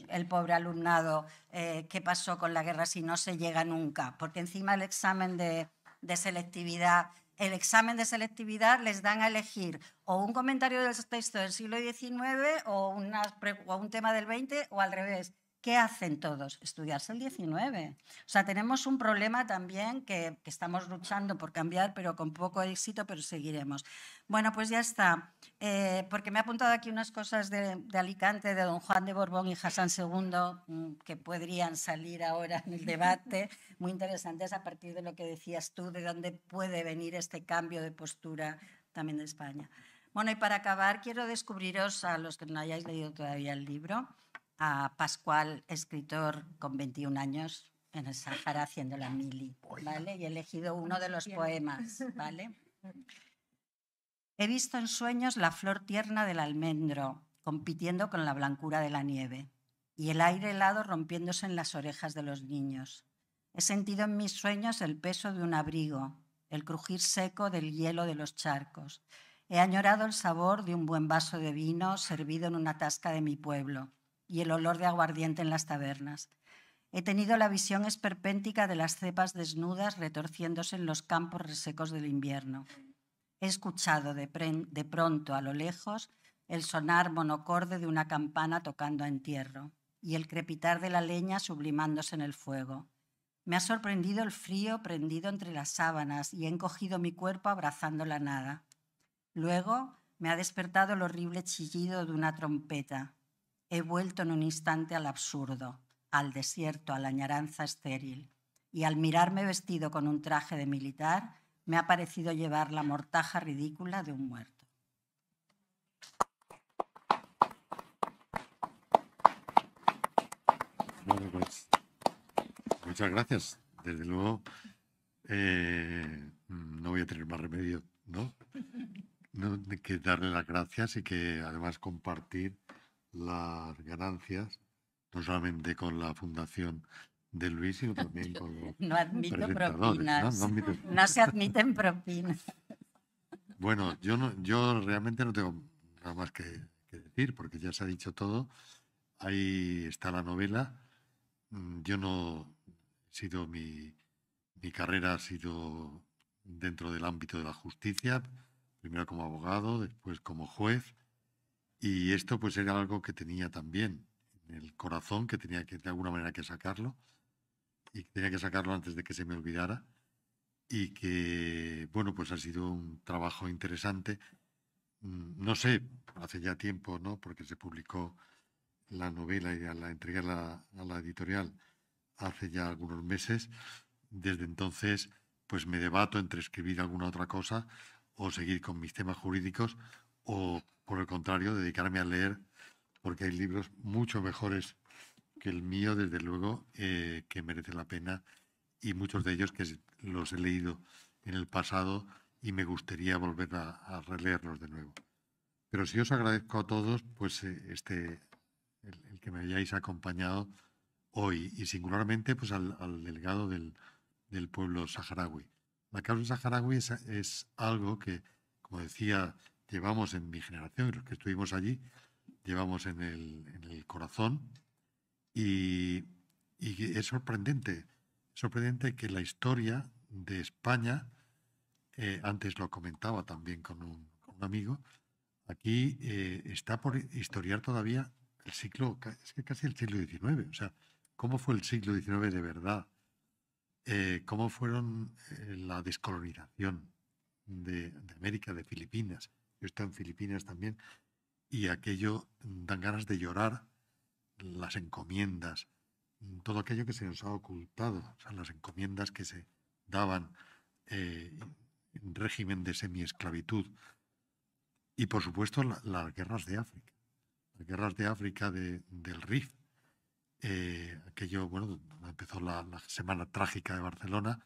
el pobre alumnado qué pasó con la guerra si no se llega nunca? Porque encima el examen de selectividad, les dan a elegir o un comentario del texto del siglo XIX o un tema del XX o al revés. ¿Qué hacen todos? Estudiarse el XIX. O sea, tenemos un problema también que estamos luchando por cambiar, pero con poco éxito, pero seguiremos. Bueno, pues ya está. Porque me ha apuntado aquí unas cosas de Alicante, de don Juan de Borbón y Hassan II, que podrían salir ahora en el debate, muy interesantes a partir de lo que decías tú, de dónde puede venir este cambio de postura también de España. Bueno, y para acabar, quiero descubriros, a los que no hayáis leído todavía el libro, a Pascual, escritor con 21 años en el Sáhara haciendo la mili, ¿vale? Y he elegido uno de los poemas, ¿vale? He visto en sueños la flor tierna del almendro compitiendo con la blancura de la nieve y el aire helado rompiéndose en las orejas de los niños. He sentido en mis sueños el peso de un abrigo, el crujir seco del hielo de los charcos. He añorado el sabor de un buen vaso de vino servido en una tasca de mi pueblo y el olor de aguardiente en las tabernas. He tenido la visión esperpéntica de las cepas desnudas retorciéndose en los campos resecos del invierno. He escuchado de pronto a lo lejos el sonar monocorde de una campana tocando a entierro y el crepitar de la leña sublimándose en el fuego. Me ha sorprendido el frío prendido entre las sábanas y he encogido mi cuerpo abrazando la nada. Luego me ha despertado el horrible chillido de una trompeta. He vuelto en un instante al absurdo, al desierto, a la añoranza estéril. Y al mirarme vestido con un traje de militar, me ha parecido llevar la mortaja ridícula de un muerto. Bueno, pues muchas gracias. Desde luego, no voy a tener más remedio, ¿no? No, que darle las gracias y que además compartir las ganancias, no solamente con la Fundación de Luis, sino también con los No admito presentadores. propinas. No admito. No se admiten propinas. Bueno, yo realmente no tengo nada más que decir, porque ya se ha dicho todo. Ahí está la novela. Yo no he sido mi carrera ha sido dentro del ámbito de la justicia, primero como abogado, después como juez, y esto pues era algo que tenía también en el corazón, que tenía que de alguna manera que sacarlo, y que tenía que sacarlo antes de que se me olvidara, y que, bueno, pues ha sido un trabajo interesante. No sé, hace ya tiempo, ¿no? Porque se publicó la novela y la entregué a la editorial hace ya algunos meses. Desde entonces, pues me debato entre escribir alguna otra cosa o seguir con mis temas jurídicos o, por el contrario, dedicarme a leer, porque hay libros mucho mejores que el mío, desde luego, que merece la pena, y muchos de ellos que los he leído en el pasado y me gustaría volver a releerlos de nuevo. Pero sí os agradezco a todos pues el que me hayáis acompañado hoy, y singularmente pues al delegado del pueblo saharaui. La causa saharaui es algo que, como decía, llevamos en mi generación y los que estuvimos allí, llevamos en el corazón, y es sorprendente que la historia de España, antes lo comentaba también con un amigo, aquí está por historiar todavía el siglo, es que casi el siglo XIX. O sea, ¿cómo fue el siglo XIX de verdad? ¿Cómo fueron la descolonización de América, de Filipinas? Yo he estado en Filipinas también, y aquello dan ganas de llorar, las encomiendas, todo aquello que se nos ha ocultado, o sea, las encomiendas que se daban en régimen de semiesclavitud. Y por supuesto las guerras de África, las guerras de África del Rif. Aquello, bueno, empezó la Semana Trágica de Barcelona,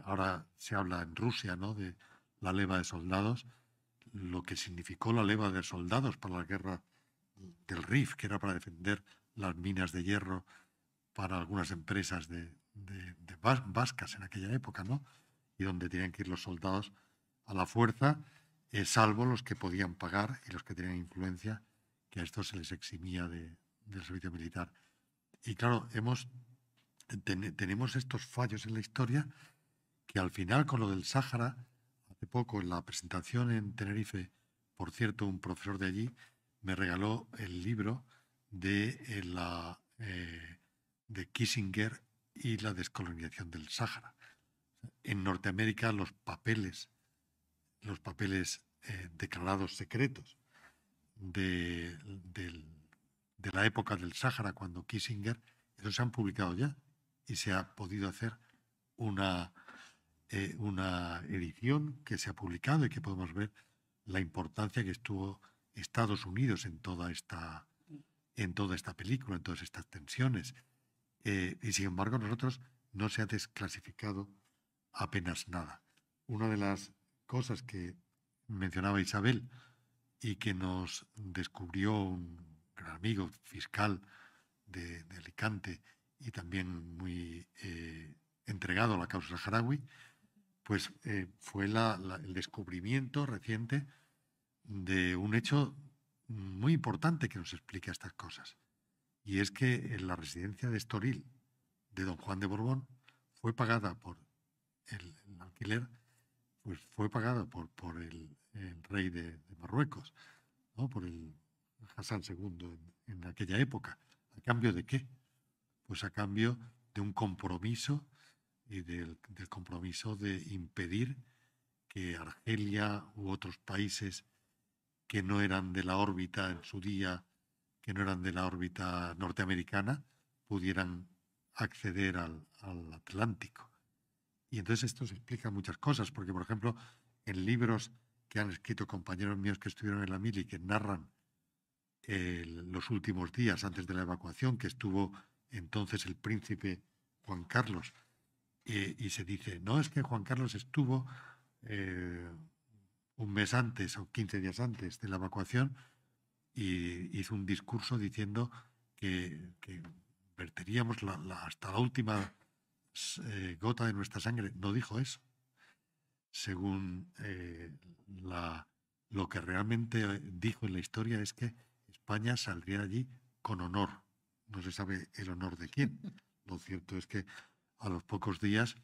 ahora se habla en Rusia, ¿no?, de la leva de soldados, lo que significó la leva de soldados para la guerra del Rif, que era para defender las minas de hierro para algunas empresas de vascas en aquella época, ¿no?, y donde tenían que ir los soldados a la fuerza, salvo los que podían pagar y los que tenían influencia, que a estos se les eximía del servicio militar. Y claro, tenemos estos fallos en la historia que al final, con lo del Sáhara, hace poco en la presentación en Tenerife, por cierto, un profesor de allí me regaló el libro de Kissinger y la descolonización del Sáhara. En Norteamérica los papeles declarados secretos de la época del Sáhara, cuando Kissinger, esos se han publicado ya y se ha podido hacer una edición que se ha publicado y que podemos ver la importancia que estuvo Estados Unidos en toda esta película, en todas estas tensiones. Y sin embargo, nosotros no se ha desclasificado apenas nada. Una de las cosas que mencionaba Isabel y que nos descubrió un gran amigo fiscal de Alicante y también muy entregado a la causa saharaui, pues fue el descubrimiento reciente de un hecho muy importante que nos explica estas cosas. Y es que la residencia de Estoril de don Juan de Borbón fue pagada por el alquiler, pues fue pagada por el rey de Marruecos, ¿no?, por el Hassan II en aquella época. ¿A cambio de qué? Pues a cambio de un compromiso, y del compromiso de impedir que Argelia u otros países que no eran de la órbita en su día, que no eran de la órbita norteamericana, pudieran acceder al Atlántico. Y entonces esto se explica muchas cosas, porque, por ejemplo, en libros que han escrito compañeros míos que estuvieron en la mili, que narran los últimos días antes de la evacuación, que estuvo entonces el príncipe Juan Carlos, y se dice, no, es que Juan Carlos estuvo un mes antes o 15 días antes de la evacuación y hizo un discurso diciendo que verteríamos hasta la última gota de nuestra sangre. No dijo eso. Según lo que realmente dijo en la historia es que España saldría allí con honor. No se sabe el honor de quién. Lo cierto es que a los pocos días,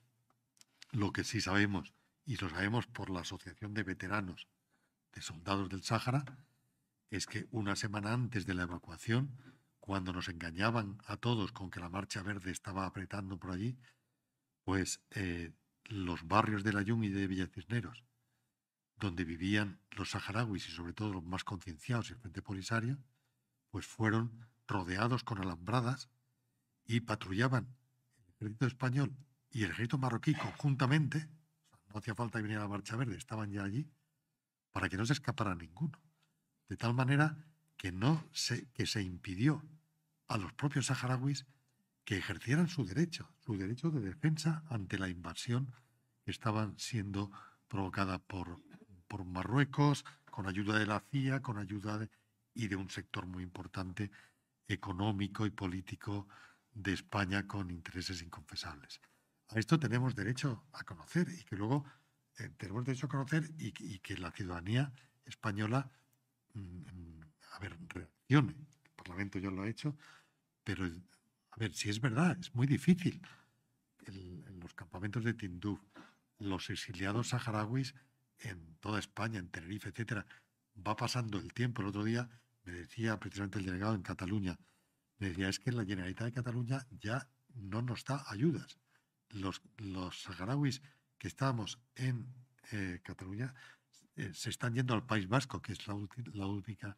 lo que sí sabemos, y lo sabemos por la Asociación de Veteranos de Soldados del Sáhara, es que una semana antes de la evacuación, cuando nos engañaban a todos con que la Marcha Verde estaba apretando por allí, pues los barrios de Layún y de Villa Cisneros, donde vivían los saharauis y sobre todo los más concienciados y el Frente Polisario, pues fueron rodeados con alambradas y patrullaban el ejército español y el ejército marroquí conjuntamente. O sea, no hacía falta que viniera la Marcha Verde, estaban ya allí, para que no se escapara ninguno. De tal manera que se impidió a los propios saharauis que ejercieran su derecho de defensa ante la invasión que estaban siendo provocada por Marruecos, con ayuda de la CIA, con ayuda y de un sector muy importante económico y político de España con intereses inconfesables. A esto tenemos derecho a conocer y que luego tenemos derecho a conocer y que la ciudadanía española reaccione. El Parlamento ya lo ha hecho, pero a ver, si es verdad, es muy difícil. En los campamentos de Tinduf, los exiliados saharauis en toda España, en Tenerife, etcétera, va pasando el tiempo. El otro día me decía precisamente el delegado en Cataluña, me decía, es que la Generalitat de Cataluña ya no nos da ayudas. Los saharauis que estábamos en Cataluña se están yendo al País Vasco, que es la única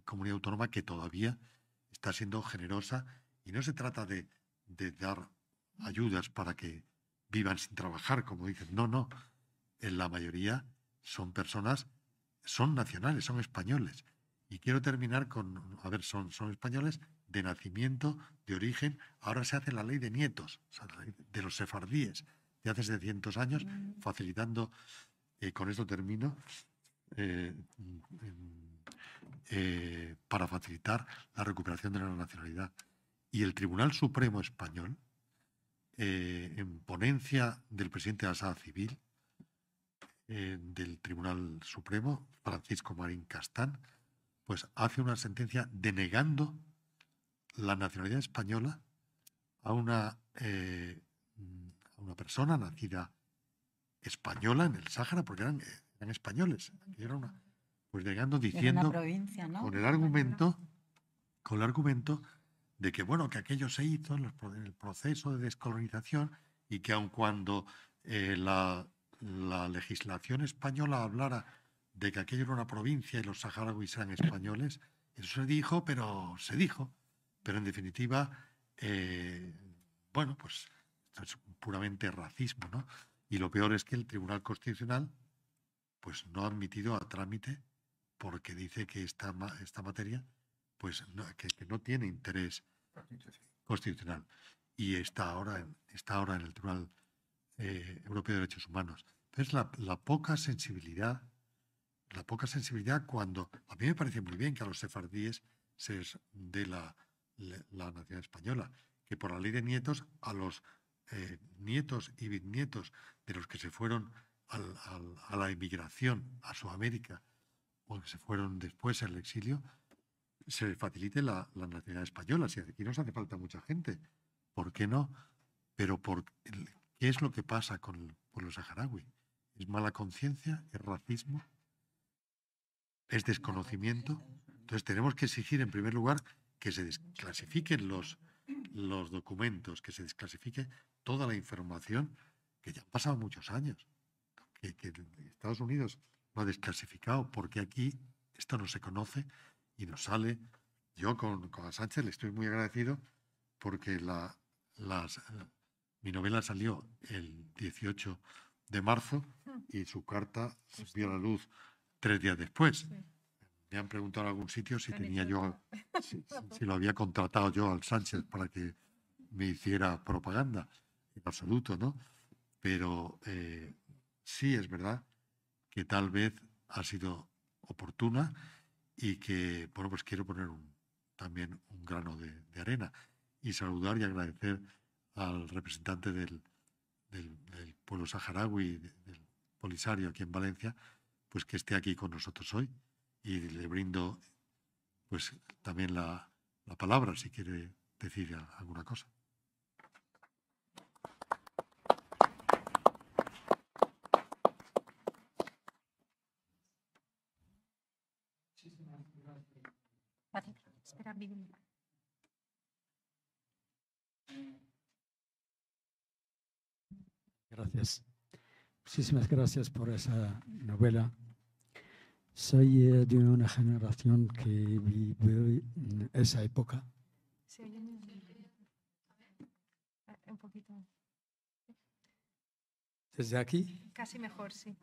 comunidad autónoma que todavía está siendo generosa, y no se trata de dar ayudas para que vivan sin trabajar, como dicen. No. En la mayoría son personas, son nacionales, son españoles. Y quiero terminar con, a ver, son españoles de nacimiento, de origen. Ahora se hace la ley de nietos, o sea, la ley de los sefardíes, de hace 700 años, facilitando, con esto termino, para facilitar la recuperación de la nacionalidad. Y el Tribunal Supremo Español, en ponencia del presidente de la Sala Civil del Tribunal Supremo, Francisco Marín Castán, pues hace una sentencia denegando la nacionalidad española a una persona nacida española en el Sáhara, porque eran españoles. Era pues denegando, diciendo, era una provincia, ¿no? con el argumento de que, bueno, que aquello se hizo en el proceso de descolonización y que aun cuando la legislación española hablara de que aquello era una provincia y los saharauis eran españoles, eso se dijo, pero en definitiva, bueno, pues esto es puramente racismo, ¿no? Y lo peor es que el Tribunal Constitucional pues no ha admitido a trámite, porque dice que esta materia pues que no tiene interés constitucional, y está ahora en el Tribunal Europeo de Derechos Humanos. Entonces la poca sensibilidad cuando a mí me parece muy bien que a los sefardíes se les dé la nacionalidad española, que por la ley de nietos a los nietos y bisnietos de los que se fueron a la emigración a Sudamérica o que se fueron después al exilio, se les facilite la nacionalidad española. Si aquí nos hace falta mucha gente, ¿por qué no? Pero ¿qué es lo que pasa con el pueblo saharaui? ¿Es mala conciencia? ¿Es racismo? ¿Es desconocimiento? Entonces tenemos que exigir, en primer lugar, que se desclasifiquen los documentos, que se desclasifique toda la información, que ya han pasado muchos años, que Estados Unidos lo ha desclasificado, porque aquí esto no se conoce y nos sale. Yo con Sánchez le estoy muy agradecido, porque mi novela salió el 18 de marzo y su carta vio la luz 3 días después. Sí. Me han preguntado en algún sitio si tenía yo, si lo había contratado yo al Sánchez para que me hiciera propaganda. En absoluto, ¿no? Pero sí es verdad que tal vez ha sido oportuna y que, bueno, pues quiero poner también un grano de arena. y saludar y agradecer al representante del pueblo saharaui, del Polisario aquí en Valencia, pues que esté aquí con nosotros hoy, y le brindo pues también la palabra si quiere decir alguna cosa. Espera, Biblia. Gracias. Muchísimas gracias por esa novela. Soy de una generación que vivió en esa época. ¿Se oye un poquito? ¿Desde aquí? Casi mejor, sí.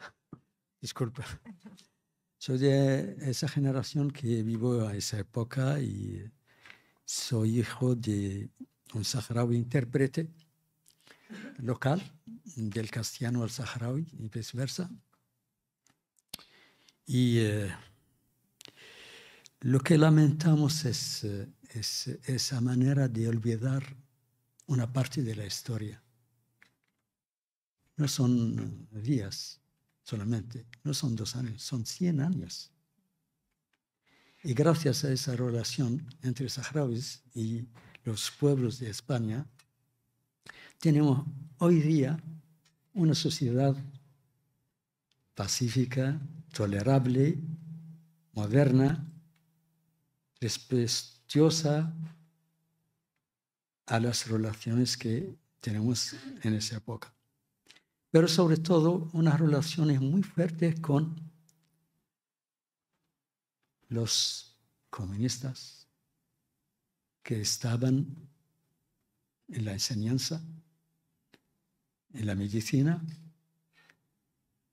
Disculpa. Soy de esa generación que vivió esa época y soy hijo de un saharaui intérprete local, del castellano al saharaui y viceversa. Y lo que lamentamos es esa manera de olvidar una parte de la historia. No son días solamente, no son 2 años, son 100 años. Y gracias a esa relación entre saharauis y los pueblos de España, tenemos hoy día una sociedad pacífica, tolerable, moderna, respetuosa a las relaciones que tenemos en esa época. Pero sobre todo unas relaciones muy fuertes con los comunistas que estaban en la enseñanza, en la medicina,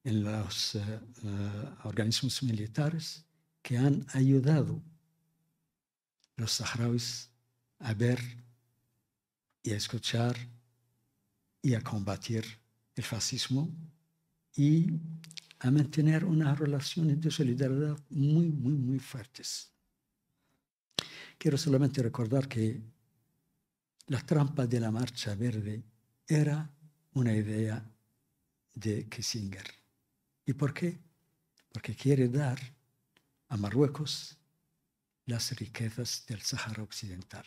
en los organismos militares que han ayudado a los saharauis a ver y a escuchar y a combatir el fascismo y a mantener unas relaciones de solidaridad muy, muy, muy fuertes. Quiero solamente recordar que la trampa de la Marcha Verde era una idea de Kissinger. ¿Y por qué? Porque quiere dar a Marruecos las riquezas del Sáhara Occidental.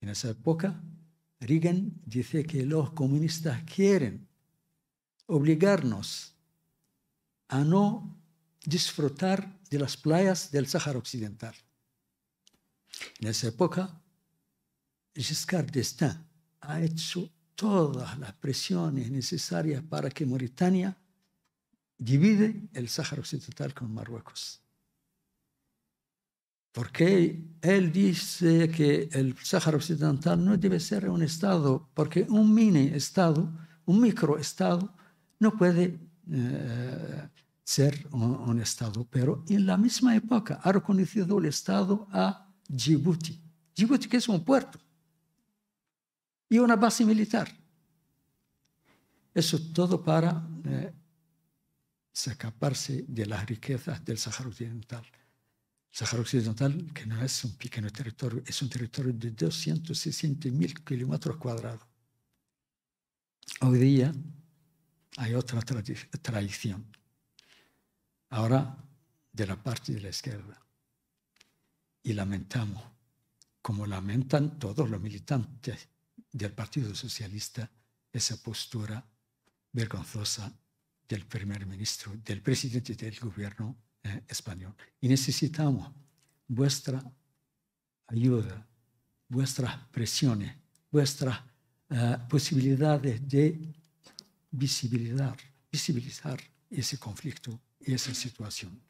En esa época, Reagan dice que los comunistas quieren obligarnos a no disfrutar de las playas del Sáhara Occidental. En esa época, Giscard d'Estaing ha hecho todas las presiones necesarias para que Mauritania divide el Sáhara Occidental con Marruecos. Porque él dice que el Sáhara Occidental no debe ser un Estado, porque un mini-Estado, un microestado, no puede ser un Estado. Pero en la misma época ha reconocido el Estado a Djibouti. Djibouti, que es un puerto y una base militar. Eso todo para escaparse de las riquezas del Sáhara Occidental. El Sáhara Occidental, que no es un pequeño territorio, es un territorio de 260.000 kilómetros cuadrados. Hoy día hay otra tradición, ahora de la parte de la izquierda. Y lamentamos, como lamentan todos los militantes del Partido Socialista, esa postura vergonzosa del primer ministro, del presidente del gobierno español. Y necesitamos vuestra ayuda, vuestras presiones, vuestras posibilidades de visibilizar ese conflicto y esa situación.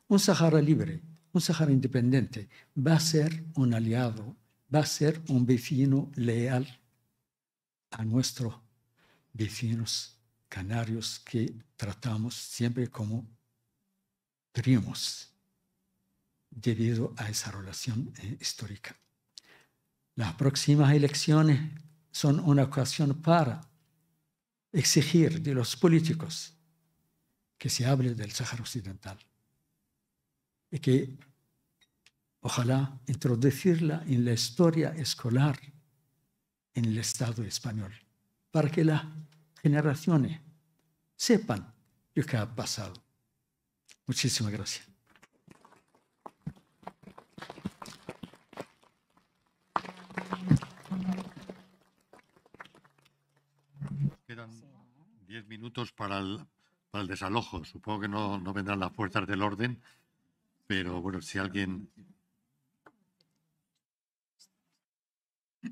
Un Sáhara libre, un Sáhara independiente va a ser un aliado, va a ser un vecino leal a nuestros vecinos canarios que tratamos siempre como primos debido a esa relación histórica. Las próximas elecciones son una ocasión para exigir de los políticos que se hable del Sáhara Occidental y que ojalá introducirla en la historia escolar en el Estado español, para que las generaciones sepan lo que ha pasado. Muchísimas gracias. Quedan 10 minutos para el desalojo. Supongo que no vendrán las fuerzas del orden, pero bueno, si alguien...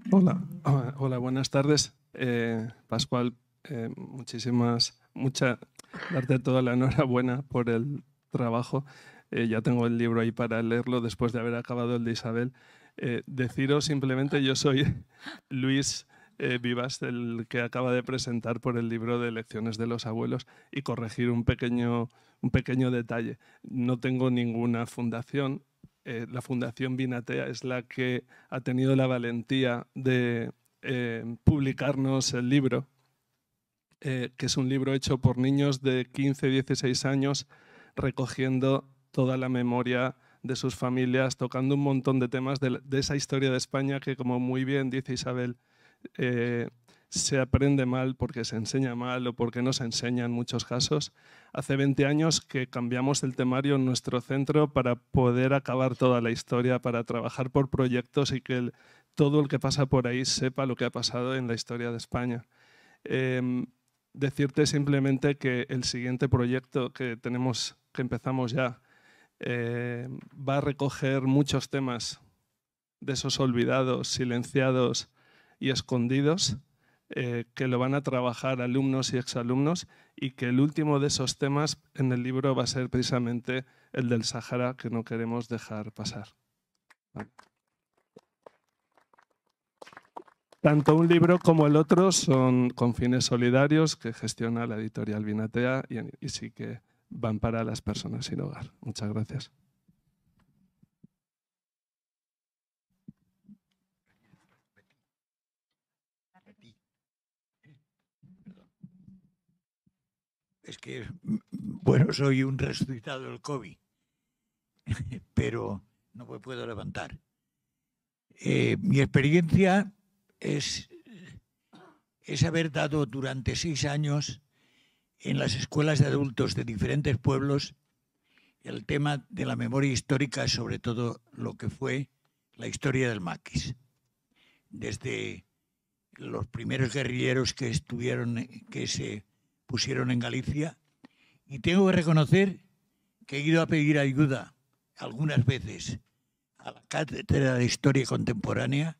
Hola, buenas tardes. Pascual, darte toda la enhorabuena por el trabajo. Ya tengo el libro ahí para leerlo después de haber acabado el de Isabel. Deciros simplemente, yo soy Luis Vivas, el que acaba de presentar por el libro de Lecciones de los Abuelos, y corregir un pequeño detalle. No tengo ninguna fundación. La Fundación Binatea es la que ha tenido la valentía de publicarnos el libro, que es un libro hecho por niños de 15, 16 años, recogiendo toda la memoria de sus familias, tocando un montón de temas de esa historia de España que, como muy bien dice Isabel, se aprende mal porque se enseña mal o porque no se enseña en muchos casos. Hace 20 años que cambiamos el temario en nuestro centro para poder acabar toda la historia, para trabajar por proyectos y que todo el que pasa por ahí sepa lo que ha pasado en la historia de España. Decirte simplemente que el siguiente proyecto que empezamos ya, va a recoger muchos temas de esos olvidados, silenciados y escondidos, que lo van a trabajar alumnos y exalumnos, y que el último de esos temas en el libro va a ser precisamente el del Sáhara, que no queremos dejar pasar. Vale. Tanto un libro como el otro son con fines solidarios que gestiona la editorial Binatea y sí que van para las personas sin hogar. Muchas gracias. Es que, bueno, soy un resucitado del COVID, pero no me puedo levantar. Mi experiencia es haber dado durante 6 años en las escuelas de adultos de diferentes pueblos el tema de la memoria histórica, sobre todo lo que fue la historia del maquis. Desde los primeros guerrilleros que se pusieron en Galicia, y tengo que reconocer que he ido a pedir ayuda algunas veces a la Cátedra de Historia Contemporánea,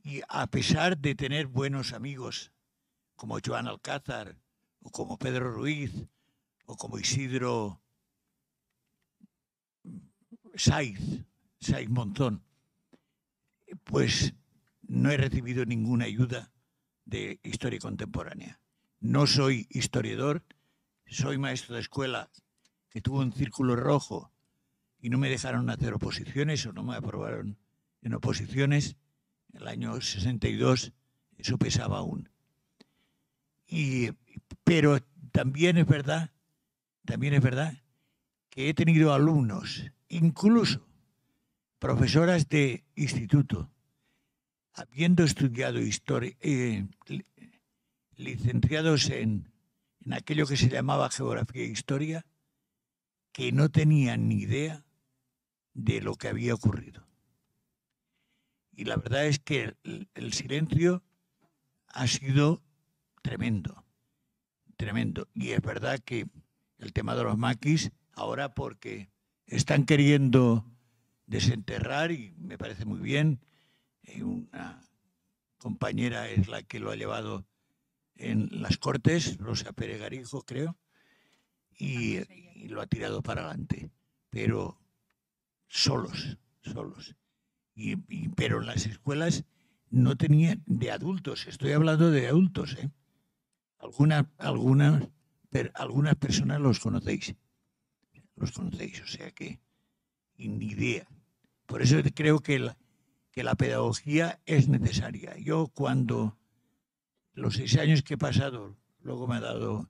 y a pesar de tener buenos amigos como Joan Alcázar o como Pedro Ruiz o como Isidro Saiz Monzón, pues no he recibido ninguna ayuda de historia contemporánea. No soy historiador, soy maestro de escuela que tuvo un círculo rojo y no me dejaron hacer oposiciones o no me aprobaron en oposiciones. En el año 62 eso pesaba aún. Pero también es verdad que he tenido alumnos, incluso profesoras de instituto, habiendo estudiado historia, licenciados en aquello que se llamaba geografía e historia, que no tenían ni idea de lo que había ocurrido. Y la verdad es que el silencio ha sido tremendo, tremendo. Y es verdad que el tema de los maquis, ahora porque están queriendo desenterrar, y me parece muy bien, una compañera es la que lo ha llevado en las Cortes, Rosa Pérez Garijo, creo, y lo ha tirado para adelante, pero solos. Pero en las escuelas no tenían, de adultos, estoy hablando de adultos, ¿eh? Algunas personas los conocéis, o sea que ni idea. Por eso creo que la pedagogía es necesaria. Yo cuando los 6 años que he pasado, luego me ha dado,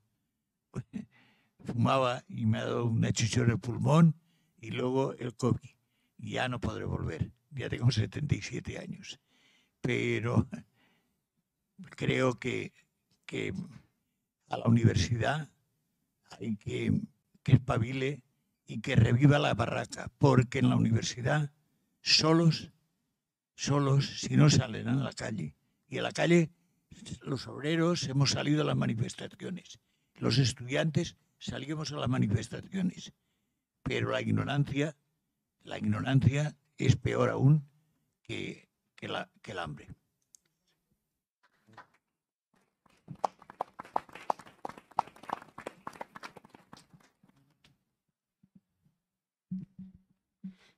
fumaba y me ha dado una chichón en el pulmón y luego el COVID. Ya no podré volver, ya tengo 77 años. Pero creo que a la universidad hay que espabile y que reviva la barraca, porque en la universidad solos, si no salen a la calle, y a la calle los obreros hemos salido a las manifestaciones, los estudiantes salimos a las manifestaciones, pero la ignorancia es peor aún que el hambre.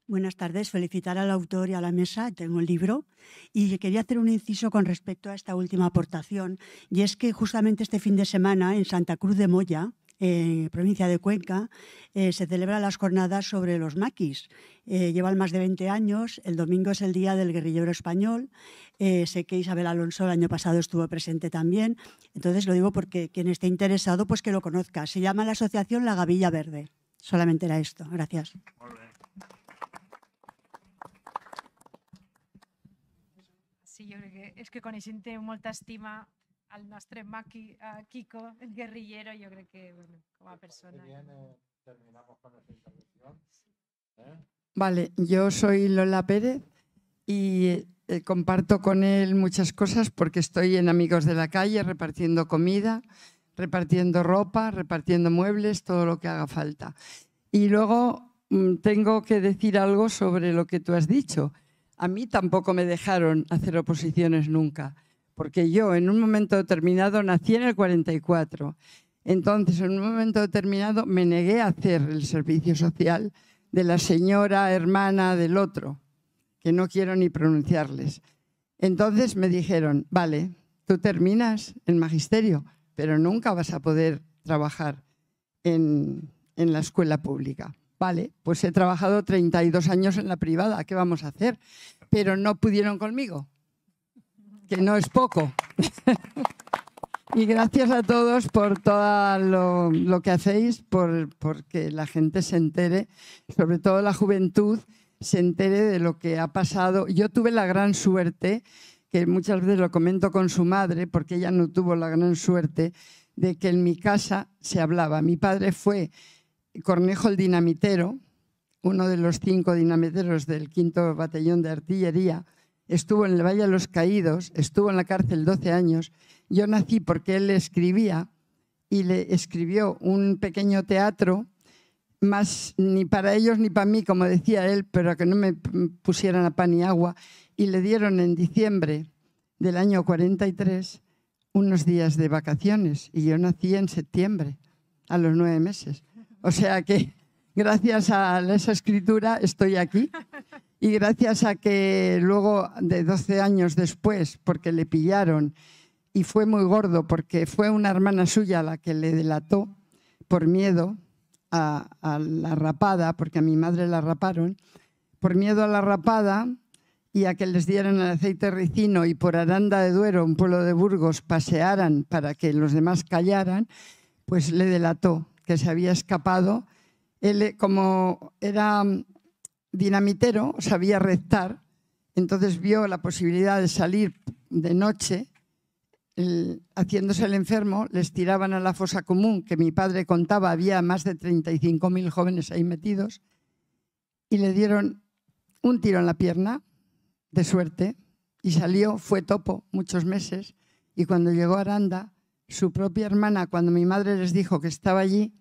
Buenas tardes. Felicitar al autor y a la mesa. Tengo el libro y quería hacer un inciso con respecto a esta última aportación. Y es que justamente este fin de semana en Santa Cruz de Moya, provincia de Cuenca, se celebran las jornadas sobre los maquis. Llevan más de 20 años. El domingo es el Día del Guerrillero Español. Sé que Isabel Alonso el año pasado estuvo presente también. Entonces lo digo porque quien esté interesado, pues que lo conozca. Se llama la asociación La Gavilla Verde. Solamente era esto. Gracias. Sí, jo crec que és que coneixent molta estima al nostre maqui, a Kiko, el guerrillero, jo crec que, bueno, com a persona. Terminamos con esta intervención. Vale, yo soy Lola Pérez y comparto con él muchas cosas porque estoy en Amigos de la Calle repartiendo comida, repartiendo ropa, repartiendo muebles, todo lo que haga falta. Y luego tengo que decir algo sobre lo que tú has dicho. A mí tampoco me dejaron hacer oposiciones nunca, porque yo en un momento determinado nací en el 44. Entonces, en un momento determinado me negué a hacer el servicio social de la señora hermana del otro, que no quiero ni pronunciarles. Entonces me dijeron, vale, tú terminas el magisterio, pero nunca vas a poder trabajar en la escuela pública. Vale, pues he trabajado 32 años en la privada, ¿qué vamos a hacer? Pero no pudieron conmigo, que no es poco. Y gracias a todos por todo lo que hacéis, porque la gente se entere, sobre todo la juventud, se entere de lo que ha pasado. Yo tuve la gran suerte, que muchas veces lo comento con su madre, porque ella no tuvo la gran suerte, de que en mi casa se hablaba. Mi padre fue Cornejo el Dinamitero, uno de los 5 dinamiteros del 5º Batallón de Artillería, estuvo en el Valle de los Caídos, estuvo en la cárcel 12 años. Yo nací porque él le escribía y le escribió un pequeño teatro, más ni para ellos ni para mí, como decía él, pero que no me pusieran a pan y agua, y le dieron en diciembre del año 43 unos días de vacaciones y yo nací en septiembre, a los 9 meses. O sea que gracias a esa escritura estoy aquí y gracias a que luego de 12 años después, porque le pillaron y fue muy gordo porque fue una hermana suya la que le delató por miedo a la rapada, porque a mi madre la raparon, por miedo a la rapada y a que les dieran el aceite ricino y por Aranda de Duero, un pueblo de Burgos, pasearan para que los demás callaran, pues le delató que se había escapado. Él, como era dinamitero, sabía rezar, entonces vio la posibilidad de salir de noche, haciéndose el enfermo, les tiraban a la fosa común, que mi padre contaba, había más de 35.000 jóvenes ahí metidos, y le dieron un tiro en la pierna, de suerte, y salió, fue topo muchos meses, y cuando llegó a Aranda, su propia hermana, cuando mi madre les dijo que estaba allí,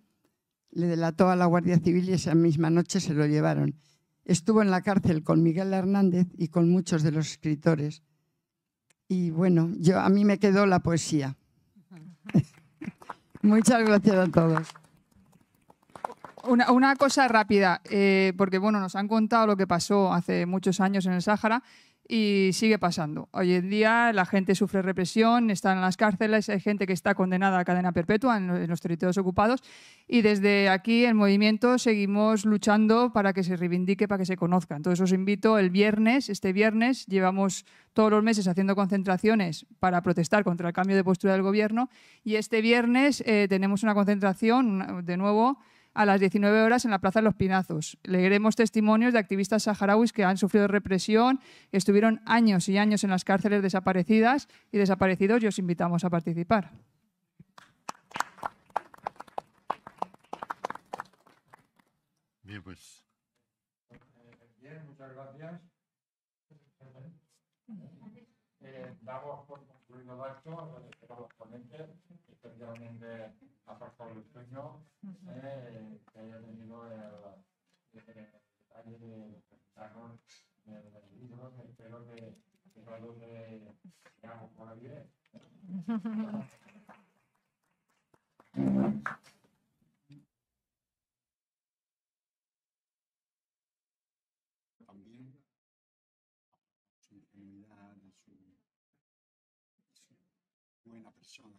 le delató a la Guardia Civil y esa misma noche se lo llevaron. Estuvo en la cárcel con Miguel Hernández y con muchos de los escritores. Y bueno, a mí me quedó la poesía. Muchas gracias a todos. Una cosa rápida, porque bueno, nos han contado lo que pasó hace muchos años en el Sáhara y sigue pasando. Hoy en día la gente sufre represión, está en las cárceles, hay gente que está condenada a cadena perpetua en los territorios ocupados y desde aquí el movimiento seguimos luchando para que se reivindique, para que se conozca. Entonces os invito este viernes, llevamos todos los meses haciendo concentraciones para protestar contra el cambio de postura del gobierno y este viernes tenemos una concentración de nuevo a las 19 horas en la Plaza de los Pinazos. Leeremos testimonios de activistas saharauis que han sufrido represión, que estuvieron años y años en las cárceles desaparecidas y desaparecidos, y os invitamos a participar. Bien, pues. Bien, muchas gracias. Damos por concluido el acto, agradecer a los ponentes, especialmente a Pascual Luceño, que haya tenido el detalle de presentarnos el libro, que espero que todos llegamos por ahí. También su ingenuidad, de su buena persona.